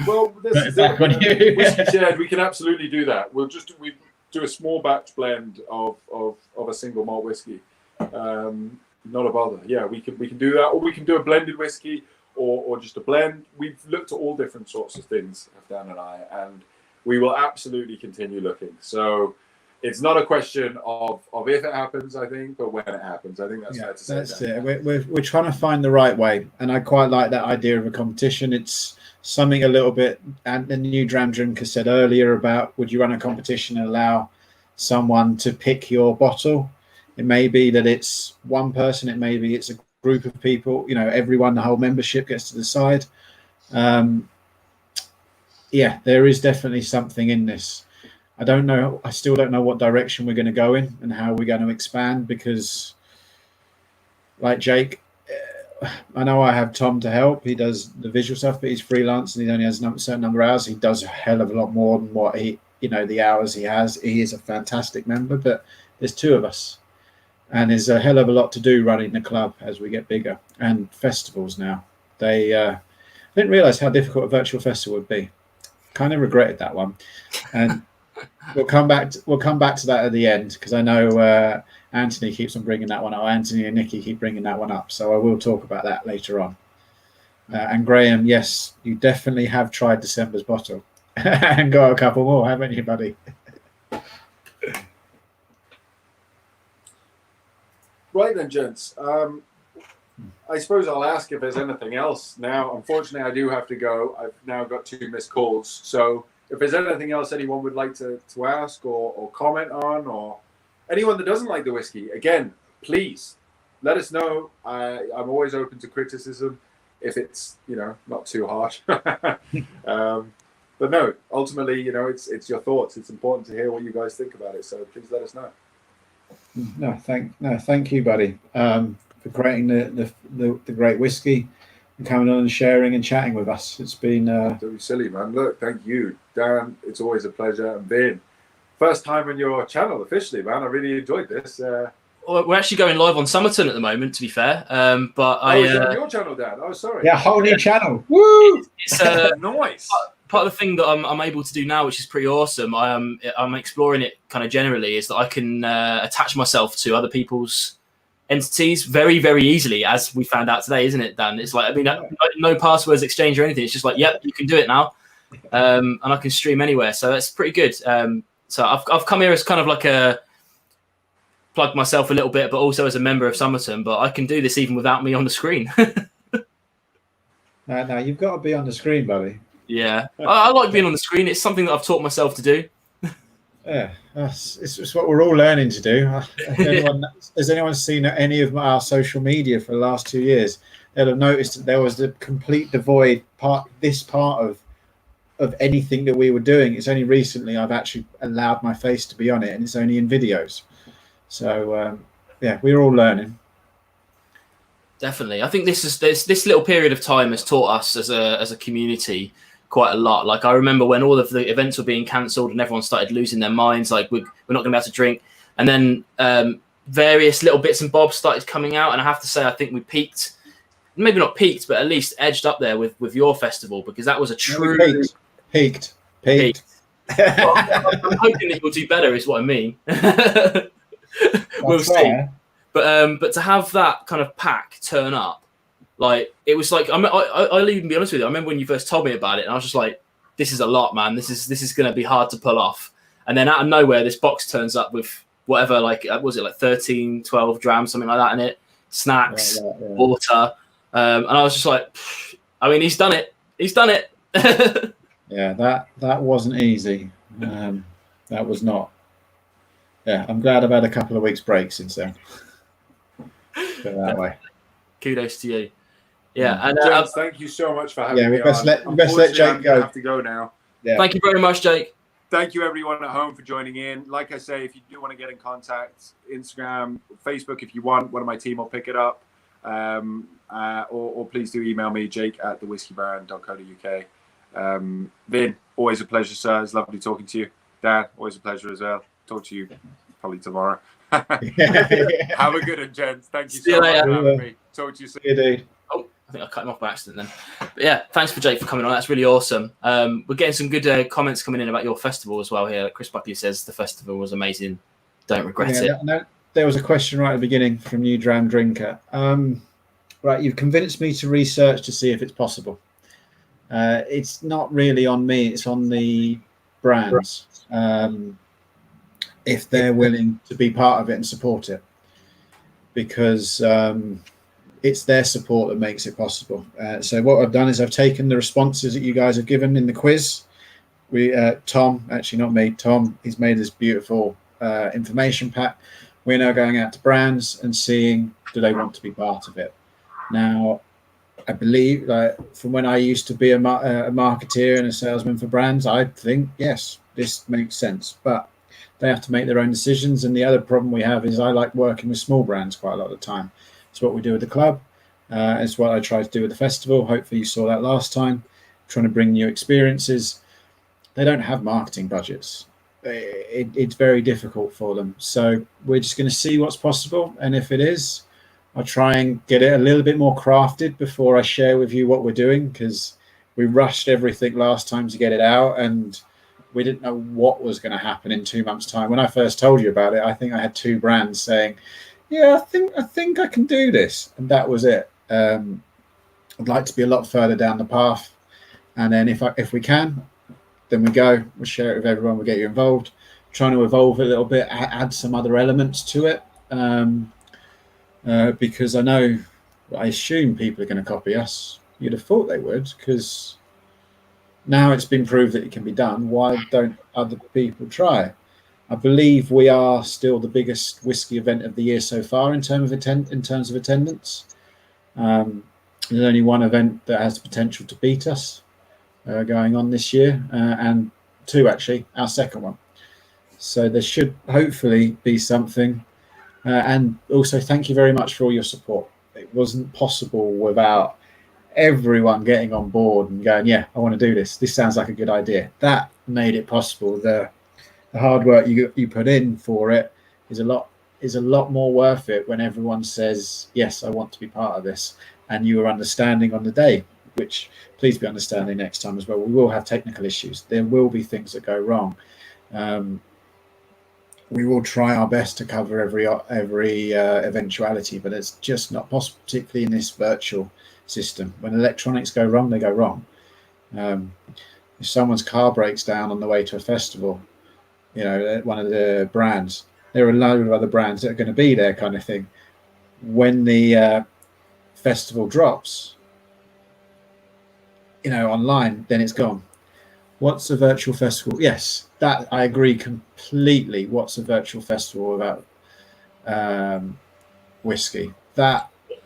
Well, this is it. Whiskey Shared, we can absolutely do that. We do a small batch blend of a single malt whiskey. Not a bother. Yeah, we can do that, or we can do a blended whiskey, or just a blend. We've looked at all different sorts of things, Dan and I, and we will absolutely continue looking. So it's not a question of if it happens, I think, but when it happens. I think that's fair to say. That's it. We're trying to find the right way, and I quite like that idea of a competition. It's something a little bit, and the new Dram Drinker said earlier about, would you run a competition and allow someone to pick your bottle? It may be that it's one person, it may be it's a group of people, everyone, the whole membership gets to decide. Yeah, there is definitely something in this. I still don't know what direction we're going to go in and how we're going to expand, because like Jake, I know I have Tom to help. He does the visual stuff, but he's freelance and he only has a certain number of hours. He does a hell of a lot more than what the hours he has. He is a fantastic member, but there's two of us. And there's a hell of a lot to do running the club as we get bigger, and festivals now. I didn't realize how difficult a virtual festival would be. Kind of regretted that one. And we'll come back to that at the end, because I know Anthony keeps on bringing that one up. Anthony and Nikki keep bringing that one up, so I will talk about that later on. And Graham, yes, you definitely have tried December's bottle and got a couple more, haven't you, buddy? Right then, gents. I suppose I'll ask if there's anything else now. Unfortunately, I do have to go. I've now got 2 missed calls. So if there's anything else anyone would like to ask or comment on, or anyone that doesn't like the whiskey, again, please let us know. I'm always open to criticism if it's, not too harsh. But no, ultimately, it's your thoughts. It's important to hear what you guys think about it. So please let us know. No, thank you, buddy, for creating the great whiskey and coming on and sharing and chatting with us. It's been don't be silly, man. Look, thank you, Dan. It's always a pleasure. And Vin, first time on your channel officially, man. I really enjoyed this. Well, we're actually going live on Summerton at the moment, to be fair. But it's on your channel, Dan. Oh, sorry. Yeah, whole new channel. Woo! It's nice. Part of the thing that I'm able to do now, which is pretty awesome, I'm exploring it kind of generally, is that I can attach myself to other people's entities very, very easily, as we found out today, isn't it, Dan? It's like, no passwords exchange or anything. It's just like, yep, you can do it now, and I can stream anywhere. So that's pretty good. So I've come here as kind of like a plug myself a little bit, but also as a member of Summerton. But I can do this even without me on the screen. No, you've got to be on the screen, buddy. Yeah, I like being on the screen. It's something that I've taught myself to do. Yeah, it's what we're all learning to do. Has anyone seen any of our social media for the last 2 years? They'll have noticed that there was the complete devoid part of anything that we were doing. It's only recently I've actually allowed my face to be on it, and it's only in videos. So yeah, we're all learning. Definitely, I think this little period of time has taught us as a community quite a lot. Like, I remember when all of the events were being cancelled and everyone started losing their minds, like we're not going to be able to drink, and then various little bits and bobs started coming out, and I have to say I think we peaked, maybe not peaked, but at least edged up there with your festival, because that was a true peaked. Well, I'm hoping that you'll do better, is what I mean. We'll see. But to have that kind of pack turn up, like, it was like, I'll even be honest with you, I remember when you first told me about it, and I was just like, this is a lot, man. This is going to be hard to pull off. And then out of nowhere, this box turns up with whatever, like, was it like 13, 12 drams, something like that in it, snacks, water. And I was just like, I mean, he's done it. He's done it. Yeah, that wasn't easy. That was not. Yeah, I'm glad I've had a couple of weeks break since then. Put it that way. Kudos to you. Yeah, and James, thank you so much for having me. We best let Jake go. I have to go now. Yeah. Thank you very much, Jake. Thank you, everyone at home, for joining in. Like I say, if you do want to get in contact, Instagram, Facebook, if you want, one of my team will pick it up. Or please do email me, jake@thewhiskeybaron.co.uk. Vin, always a pleasure, sir. It's lovely talking to you. Dan, always a pleasure as well. Talk to you probably tomorrow. Have a good one, gents. Thank you so much for having me. Talk to you soon. Yeah, dude. Oh, I think I cut him off by accident then. But yeah, thanks for Jake for coming on. That's really awesome. We're getting some good comments coming in about your festival as well here. Chris Buckley says the festival was amazing. Don't regret it. No, there was a question right at the beginning from New Dram Drinker. Right, you've convinced me to research to see if it's possible. It's not really on me. It's on the brands if they're willing to be part of it and support it, because it's their support that makes it possible. So what I've done is I've taken the responses that you guys have given in the quiz. Tom, actually not me, Tom, he's made this beautiful information pack. We're now going out to brands and seeing, do they want to be part of it? Now, I believe, from when I used to be a marketeer and a salesman for brands, I think, yes, this makes sense. But they have to make their own decisions. And the other problem we have is I like working with small brands quite a lot of the time. It's what we do with the club. It's what I try to do with the festival. Hopefully you saw that last time, trying to bring new experiences. They don't have marketing budgets. It's very difficult for them. So we're just going to see what's possible. And if it is, I'll try and get it a little bit more crafted before I share with you what we're doing, because we rushed everything last time to get it out and we didn't know what was going to happen in 2 months' time. When I first told you about it, I think I had 2 brands saying, yeah, I think I can do this. And that was it. I'd like to be a lot further down the path. And then if we can, then we go, we'll share it with everyone, we'll get you involved, trying to evolve a little bit, add some other elements to it. Because I assume people are going to copy us. You'd have thought they would, because now it's been proved that it can be done. Why don't other people try? I believe we are still the biggest whiskey event of the year so far in terms of attendance. There's only one event that has the potential to beat us going on this year, and 2 actually, our second one. So there should hopefully be something. And also, thank you very much for all your support. It wasn't possible without everyone getting on board and going, yeah, I want to do this. This sounds like a good idea. That made it possible. The hard work you put in for it is a lot more worth it when everyone says, yes, I want to be part of this. And you were understanding on the day, which please be understanding next time as well. We will have technical issues. There will be things that go wrong. We will try our best to cover every eventuality, but it's just not possible, particularly in this virtual system. When electronics go wrong, they go wrong. If someone's car breaks down on the way to a festival, one of the brands, there are a load of other brands that are going to be there, kind of thing. When the festival drops, online, then it's gone. What's a virtual festival? Yes, that I agree completely. What's a virtual festival without whiskey?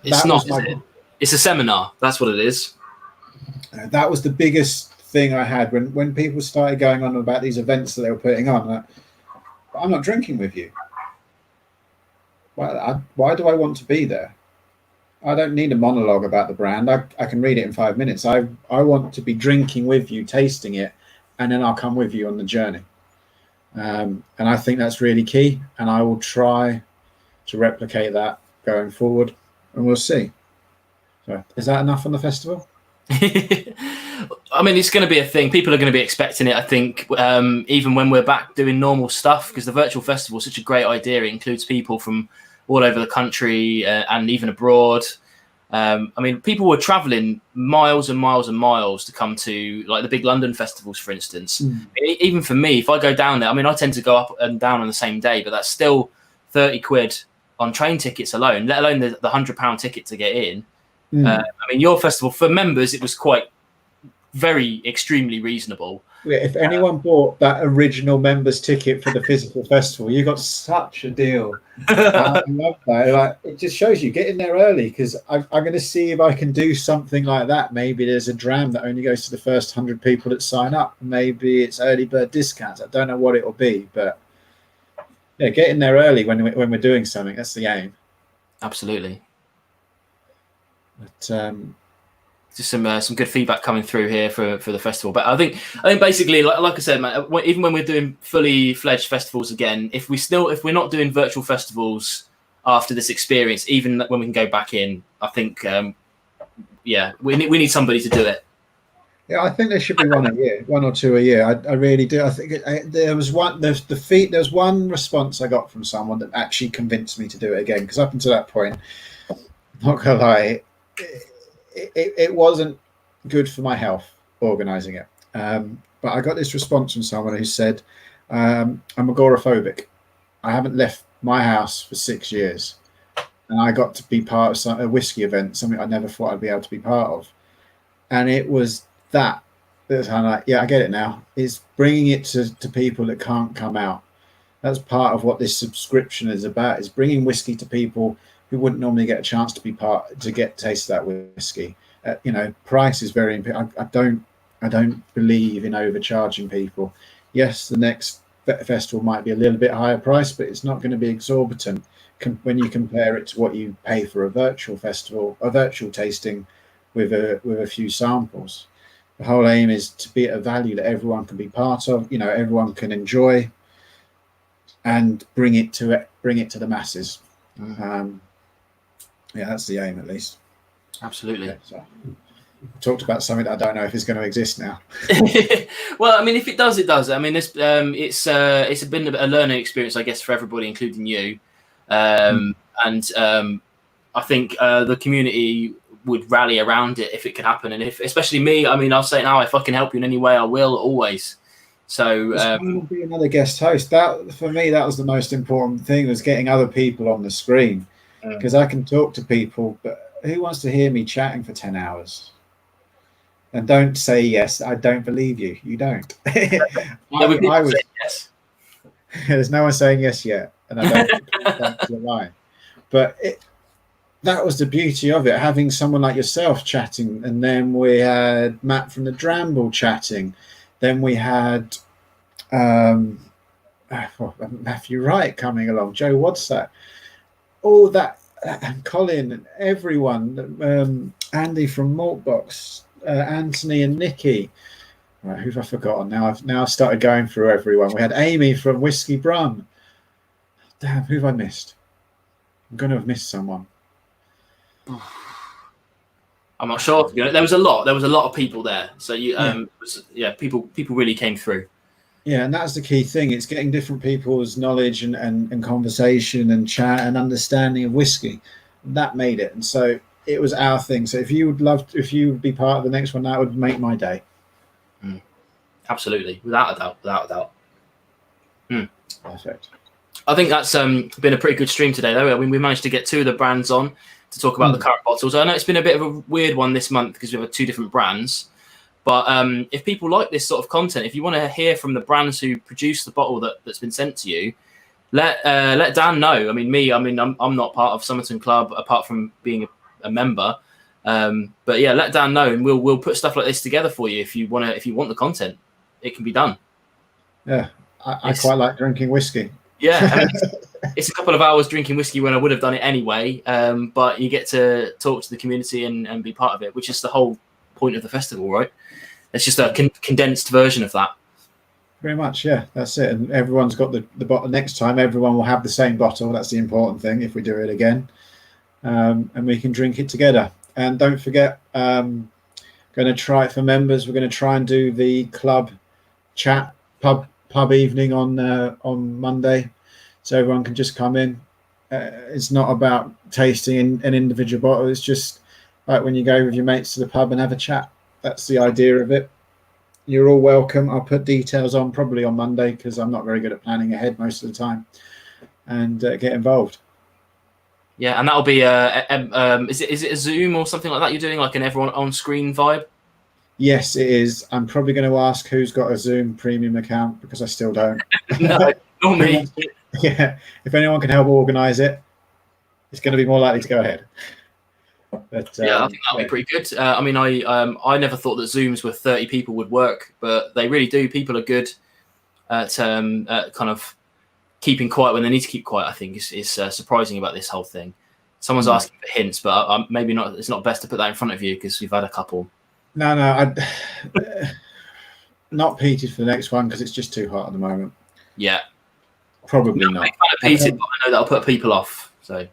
It's a seminar. That's what it is. That was the biggest thing I had when people started going on about these events that they were putting on. I'm not drinking with you. Why do I want to be there? I don't need a monologue about the brand. I can read it in 5 minutes. I want to be drinking with you, tasting it, and then I'll come with you on the journey. And I think that's really key. And I will try to replicate that going forward, and we'll see. So, is that enough on the festival? I mean, it's going to be a thing. People are going to be expecting it, I think, even when we're back doing normal stuff, because the virtual festival is such a great idea. It includes people from all over the country and even abroad. I mean, people were traveling miles and miles and miles to come to like the big London festivals, for instance. Even for me, if I go down there, I mean, I tend to go up and down on the same day, but that's still 30 quid on train tickets alone, let alone the £100 ticket to get in. I mean, your festival for members, it was very extremely reasonable. If anyone bought that original members ticket for the physical festival, you got such a deal. I love that. It just shows you get in there early, because I'm going to see if I can do something like that. Maybe there's a dram that only goes to the first 100 people that sign up. Maybe it's early bird discounts. I don't know what it'll be, but yeah, get in there early when we're doing something. That's the aim. Absolutely. But just some good feedback coming through here for the festival. But I think basically, like I said, man, even when we're doing fully fledged festivals again, if we're not doing virtual festivals after this experience, even when we can go back in, I think we need somebody to do it. Yeah, I think there should be one or two a year. I really do. I think there was one. There's one response I got from someone that actually convinced me to do it again, because up until that point, not gonna lie, it wasn't good for my health organising it. but I got this response from someone who said, I'm agoraphobic. I haven't left my house for 6 years, and I got to be part of a whiskey event, something I never thought I'd be able to be part of. And it was that was kind of like, yeah, I get it now. It's bringing it to people that can't come out. That's part of what this subscription is about, is bringing whiskey to people who wouldn't normally get a chance to be to get taste of that whiskey. Price is very important. I don't believe in overcharging people. Yes, the next festival might be a little bit higher price, but it's not going to be exorbitant when you compare it to what you pay for a virtual festival, a virtual tasting with a few samples. The whole aim is to be at a value that everyone can be part of, everyone can enjoy, and bring it to the masses. That's the aim, at least. Absolutely. Yeah, so talked about something that I don't know if it's going to exist now. Well, I mean, if it does, it does. I mean, it's been a learning experience, I guess, for everybody, including you. And I think the community would rally around it if it could happen. And if, especially me, I mean, I'll say now, if I can help you in any way, I will, always. So will be another guest host. That, for me, that was the most important thing, was getting other people on the screen, because I can talk to people, but who wants to hear me chatting for 10 hours? And don't say yes. I don't believe you. You don't. Yes. There's no one saying yes yet, and I don't think that's a lie. But that was the beauty of it, having someone like yourself chatting, and then we had Matt from the Dramble chatting. Then we had Matthew Wright coming along, Joe Wadsack, all that, and Colin, and everyone, Andy from Maltbox, Anthony and Nikki. Right, who've I forgotten now? I've started going through everyone. We had Amy from Whiskey Brum. Damn, who've I missed? I'm going to have missed someone. I'm not sure. There was a lot of people there. So people really came through. Yeah, and that's the key thing. It's getting different people's knowledge and conversation and chat and understanding of whiskey. That made it. And so it was our thing. So if you would be part of the next one, that would make my day. Absolutely, without a doubt. Perfect. I think that's been a pretty good stream today, though. I mean, we managed to get two of the brands on to talk about the current bottles. I know it's been a bit of a weird one this month because we have two different brands. But if people like this sort of content, if you want to hear from the brands who produce the bottle that's been sent to you, let Dan know. I mean, I'm not part of Summerton Club apart from being a member. But yeah, let Dan know, and we'll put stuff like this together for you if you want the content. It can be done. Yeah, I quite like drinking whiskey. Yeah, I mean, it's a couple of hours drinking whiskey when I would have done it anyway. But you get to talk to the community and be part of it, which is the whole point of the festival, right? It's just a condensed version of that. Very much, yeah, that's it. And everyone's got the bottle. Next time, everyone will have the same bottle. That's the important thing if we do it again. And we can drink it together. And don't forget, going to try it for members. We're going to try and do the club chat pub evening on Monday, so everyone can just come in. It's not about tasting an individual bottle. It's just like when you go with your mates to the pub and have a chat. That's the idea of it. You're all welcome. I'll put details on probably on Monday because I'm not very good at planning ahead most of the time, and get involved. Yeah, and that'll be is it a Zoom or something like that? You're doing like an everyone on screen vibe? Yes, it is. I'm probably going to ask who's got a Zoom premium account because I still don't. No, not me. Yeah, if anyone can help organise it, it's going to be more likely to go ahead. But yeah, I think that'll be pretty good. I mean, I never thought that Zooms with 30 people would work, but they really do. People are good at kind of keeping quiet when they need to keep quiet. I think is surprising about this whole thing. Someone's asking for hints, but maybe not. It's not best to put that in front of you because we've had a couple. No, I not peated for the next one because it's just too hot at the moment. Yeah, probably not. Peated, but I know that'll put people off. So.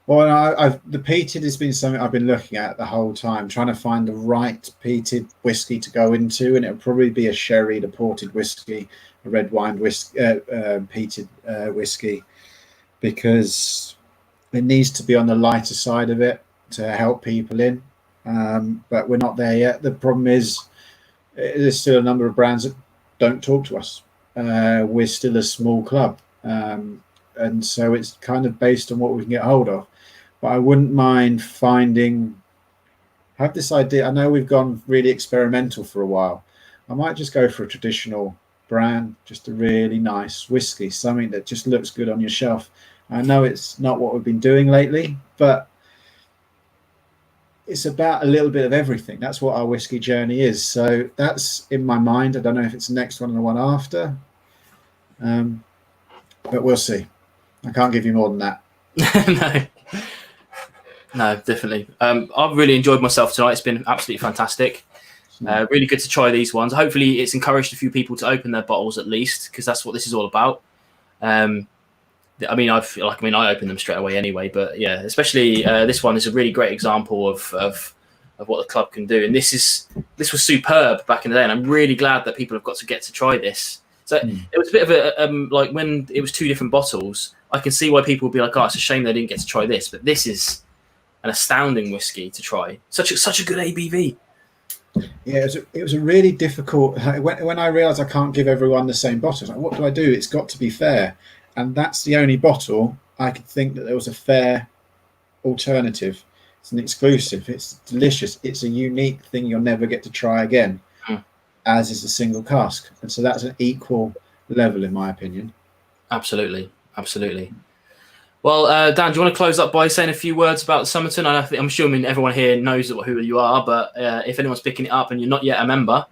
Well, the peated has been something I've been looking at the whole time, trying to find the right peated whiskey to go into, and it'll probably be a sherry, a ported whiskey, a red wine whiskey, peated whiskey, because it needs to be on the lighter side of it to help people in. But we're not there yet. The problem is there's still a number of brands that don't talk to us. We're still a small club, and so it's kind of based on what we can get hold of. But I wouldn't mind have this idea. I know we've gone really experimental for a while. I might just go for a traditional brand, just a really nice whiskey, something that just looks good on your shelf. I know it's not what we've been doing lately, but it's about a little bit of everything. That's what our whiskey journey is. So that's in my mind. I don't know if it's the next one or the one after, but we'll see. I can't give you more than that. No, definitely. I've really enjoyed myself tonight. It's been absolutely fantastic. Really good to try these ones. Hopefully it's encouraged a few people to open their bottles at least, because that's what this is all about. I open them straight away anyway, but yeah, especially this one is a really great example of what the club can do. And this was superb back in the day, and I'm really glad that people have got to get to try this. So it was a bit of a like when it was 2 different bottles, I can see why people would be like, oh, it's a shame they didn't get to try this, but this is an astounding whiskey to try. Such a good ABV. Yeah, it was a really difficult. When I realised I can't give everyone the same bottle, I was like, what do I do? It's got to be fair, and that's the only bottle I could think that there was a fair alternative. It's an exclusive. It's delicious. It's a unique thing you'll never get to try again, as is a single cask, and so that's an equal level in my opinion. Absolutely. Well, Dan, do you want to close up by saying a few words about Summerton? I'm assuming everyone here knows who you are, but if anyone's picking it up and you're not yet a member.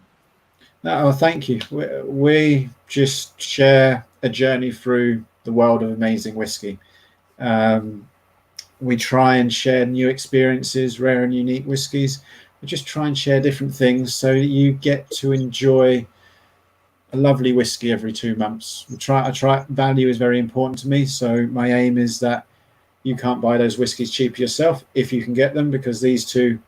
No, thank you. We just share a journey through the world of amazing whiskey. We try and share new experiences, rare and unique whiskies. We just try and share different things so that you get to enjoy a lovely whiskey every 2 months. I try. Value is very important to me, so my aim is that you can't buy those whiskies cheap yourself if you can get them, because these 2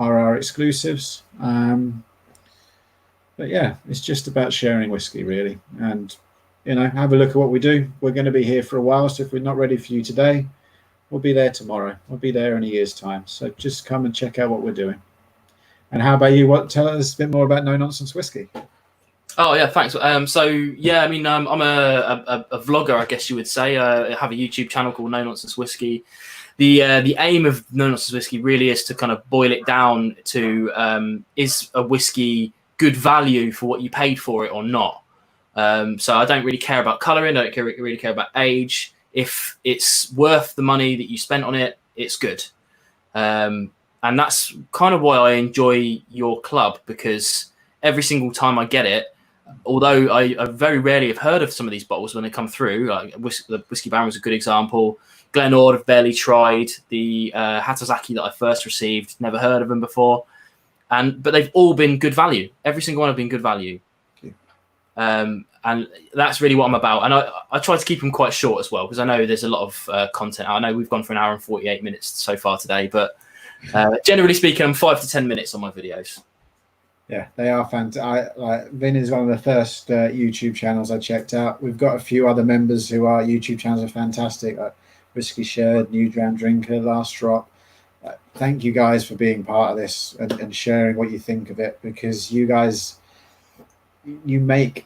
are our exclusives. But yeah, it's just about sharing whiskey really, and have a look at what we do. We're going to be here for a while, so if we're not ready for you today, we'll be there tomorrow. We'll be there in a year's time. So just come and check out what we're doing. And how about you? Tell us a bit more about No Nonsense Whisky. Oh yeah, thanks. I'm a vlogger, I guess you would say. I have a YouTube channel called No Nonsense Whisky. The aim of No Nonsense Whisky really is to kind of boil it down to is a whiskey good value for what you paid for it or not. So I don't really care about colouring. I don't really care about age. If it's worth the money that you spent on it, it's good. And that's kind of why I enjoy your club, because every single time I get it, although I very rarely have heard of some of these bottles when they come through, like the Whiskey Baron was a good example. Glenord I've barely tried. The Hatazaki that I first received, never heard of them before. But they've all been good value. Every single one have been good value. And that's really what I'm about. And I try to keep them quite short as well, because I know there's a lot of content. I know we've gone for 1 hour and 48 minutes so far today, but generally speaking, I'm 5 to 10 minutes on my videos. Yeah, they are fantastic. Vin is one of the first YouTube channels I checked out. We've got a few other members who are YouTube channels are fantastic. Whiskey Shared, New Dram Drinker, Last Drop. Thank you guys for being part of this and sharing what you think of it, because you guys, you make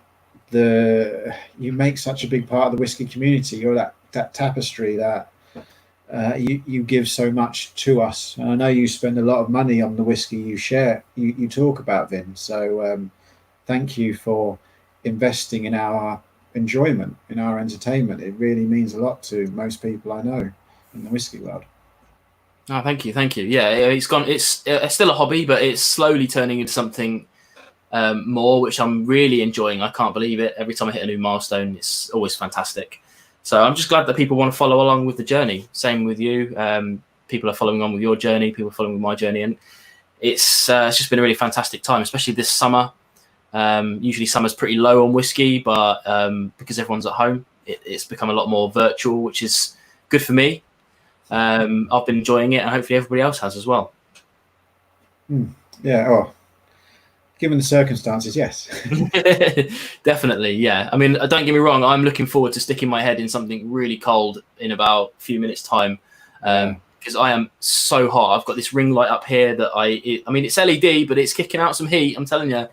such a big part of the whiskey community. You're that tapestry that you give so much to us, and I know you spend a lot of money on the whiskey you share. You talk about, Vin. So thank you for investing in our enjoyment, in our entertainment. It really means a lot to most people I know in the whiskey world. Oh, thank you. Yeah, it's still a hobby, but it's slowly turning into something more, which I'm really enjoying. I can't believe it. Every time I hit a new milestone, it's always fantastic. So I'm just glad that people want to follow along with the journey. Same with you. People are following on with your journey. People are following with my journey. And it's just been a really fantastic time, especially this summer. Usually summer's pretty low on whiskey, but because everyone's at home, it's become a lot more virtual, which is good for me. I've been enjoying it, and hopefully everybody else has as well. Yeah. Oh, given the circumstances, yes. Definitely, yeah. I mean, don't get me wrong, I'm looking forward to sticking my head in something really cold in about a few minutes' time, because I am so hot. I've got this ring light up here that I mean, it's LED, but it's kicking out some heat, I'm telling you.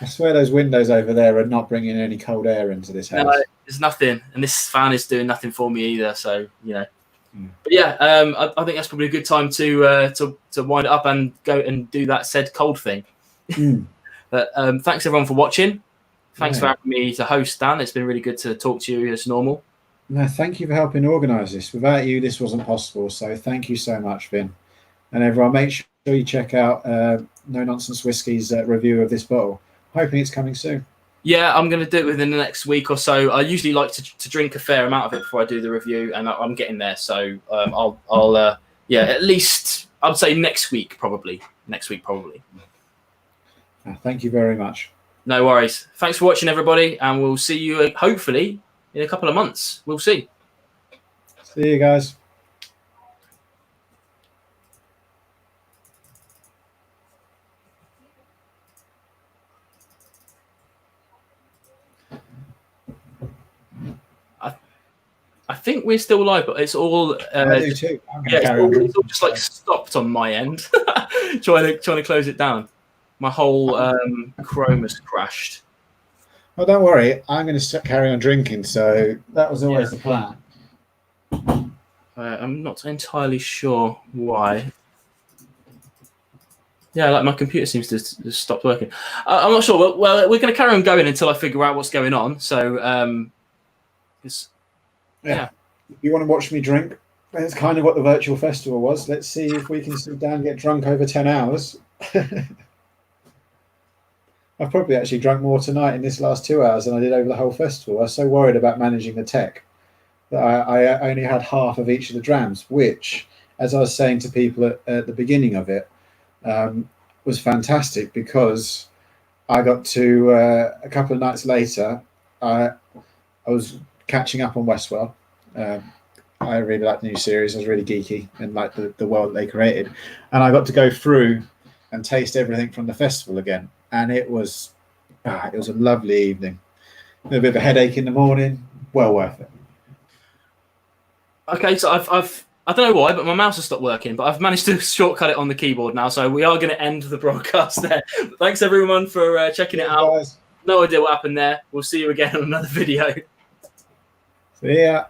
I swear those windows over there are not bringing any cold air into this house. No, there's nothing, and this fan is doing nothing for me either. So But yeah, I think that's probably a good time to wind it up and go and do that said cold thing. But thanks everyone for watching. Thanks for having me to host, Dan. It's been really good to talk to you as normal. No, thank you for helping organise this. Without you, this wasn't possible. So thank you so much, Vin. And everyone, make sure you check out No Nonsense Whisky's review of this bottle. Hoping it's coming soon. Yeah, I'm going to do it within the next week or so. I usually like to drink a fair amount of it before I do the review, and I'm getting there. So I'll at least I'd say next week probably. Thank you very much. No worries. Thanks for watching, everybody, and we'll see you hopefully in a couple of months. We'll see. See you guys. I think we're still live, but it's all I do too. it's all just like stopped on my end. trying to close it down. My whole Chrome has crashed. Well, don't worry. I'm going to carry on drinking. So that was always the plan. I'm not entirely sure why. Yeah, like my computer seems to just stop working. I'm not sure. Well, we're going to carry on going until I figure out what's going on. So, yeah. If you want to watch me drink, that's kind of what the virtual festival was. Let's see if we can sit down and get drunk over 10 hours. I've probably actually drunk more tonight in this last 2 hours than I did over the whole festival. I was so worried about managing the tech that I only had half of each of the drams, which, as I was saying to people at the beginning of it, was fantastic because I got to, a couple of nights later, I was catching up on Westwell. I really liked the new series. I was really geeky and liked the world that they created. And I got to go through and taste everything from the festival again. And it was a lovely evening. A little bit of a headache in the morning. Well worth it. Okay, so I don't know why, but my mouse has stopped working, but I've managed to shortcut it on the keyboard now. So we are going to end the broadcast there. But thanks everyone for checking it out. Guys. No idea what happened there. We'll see you again on another video. See ya.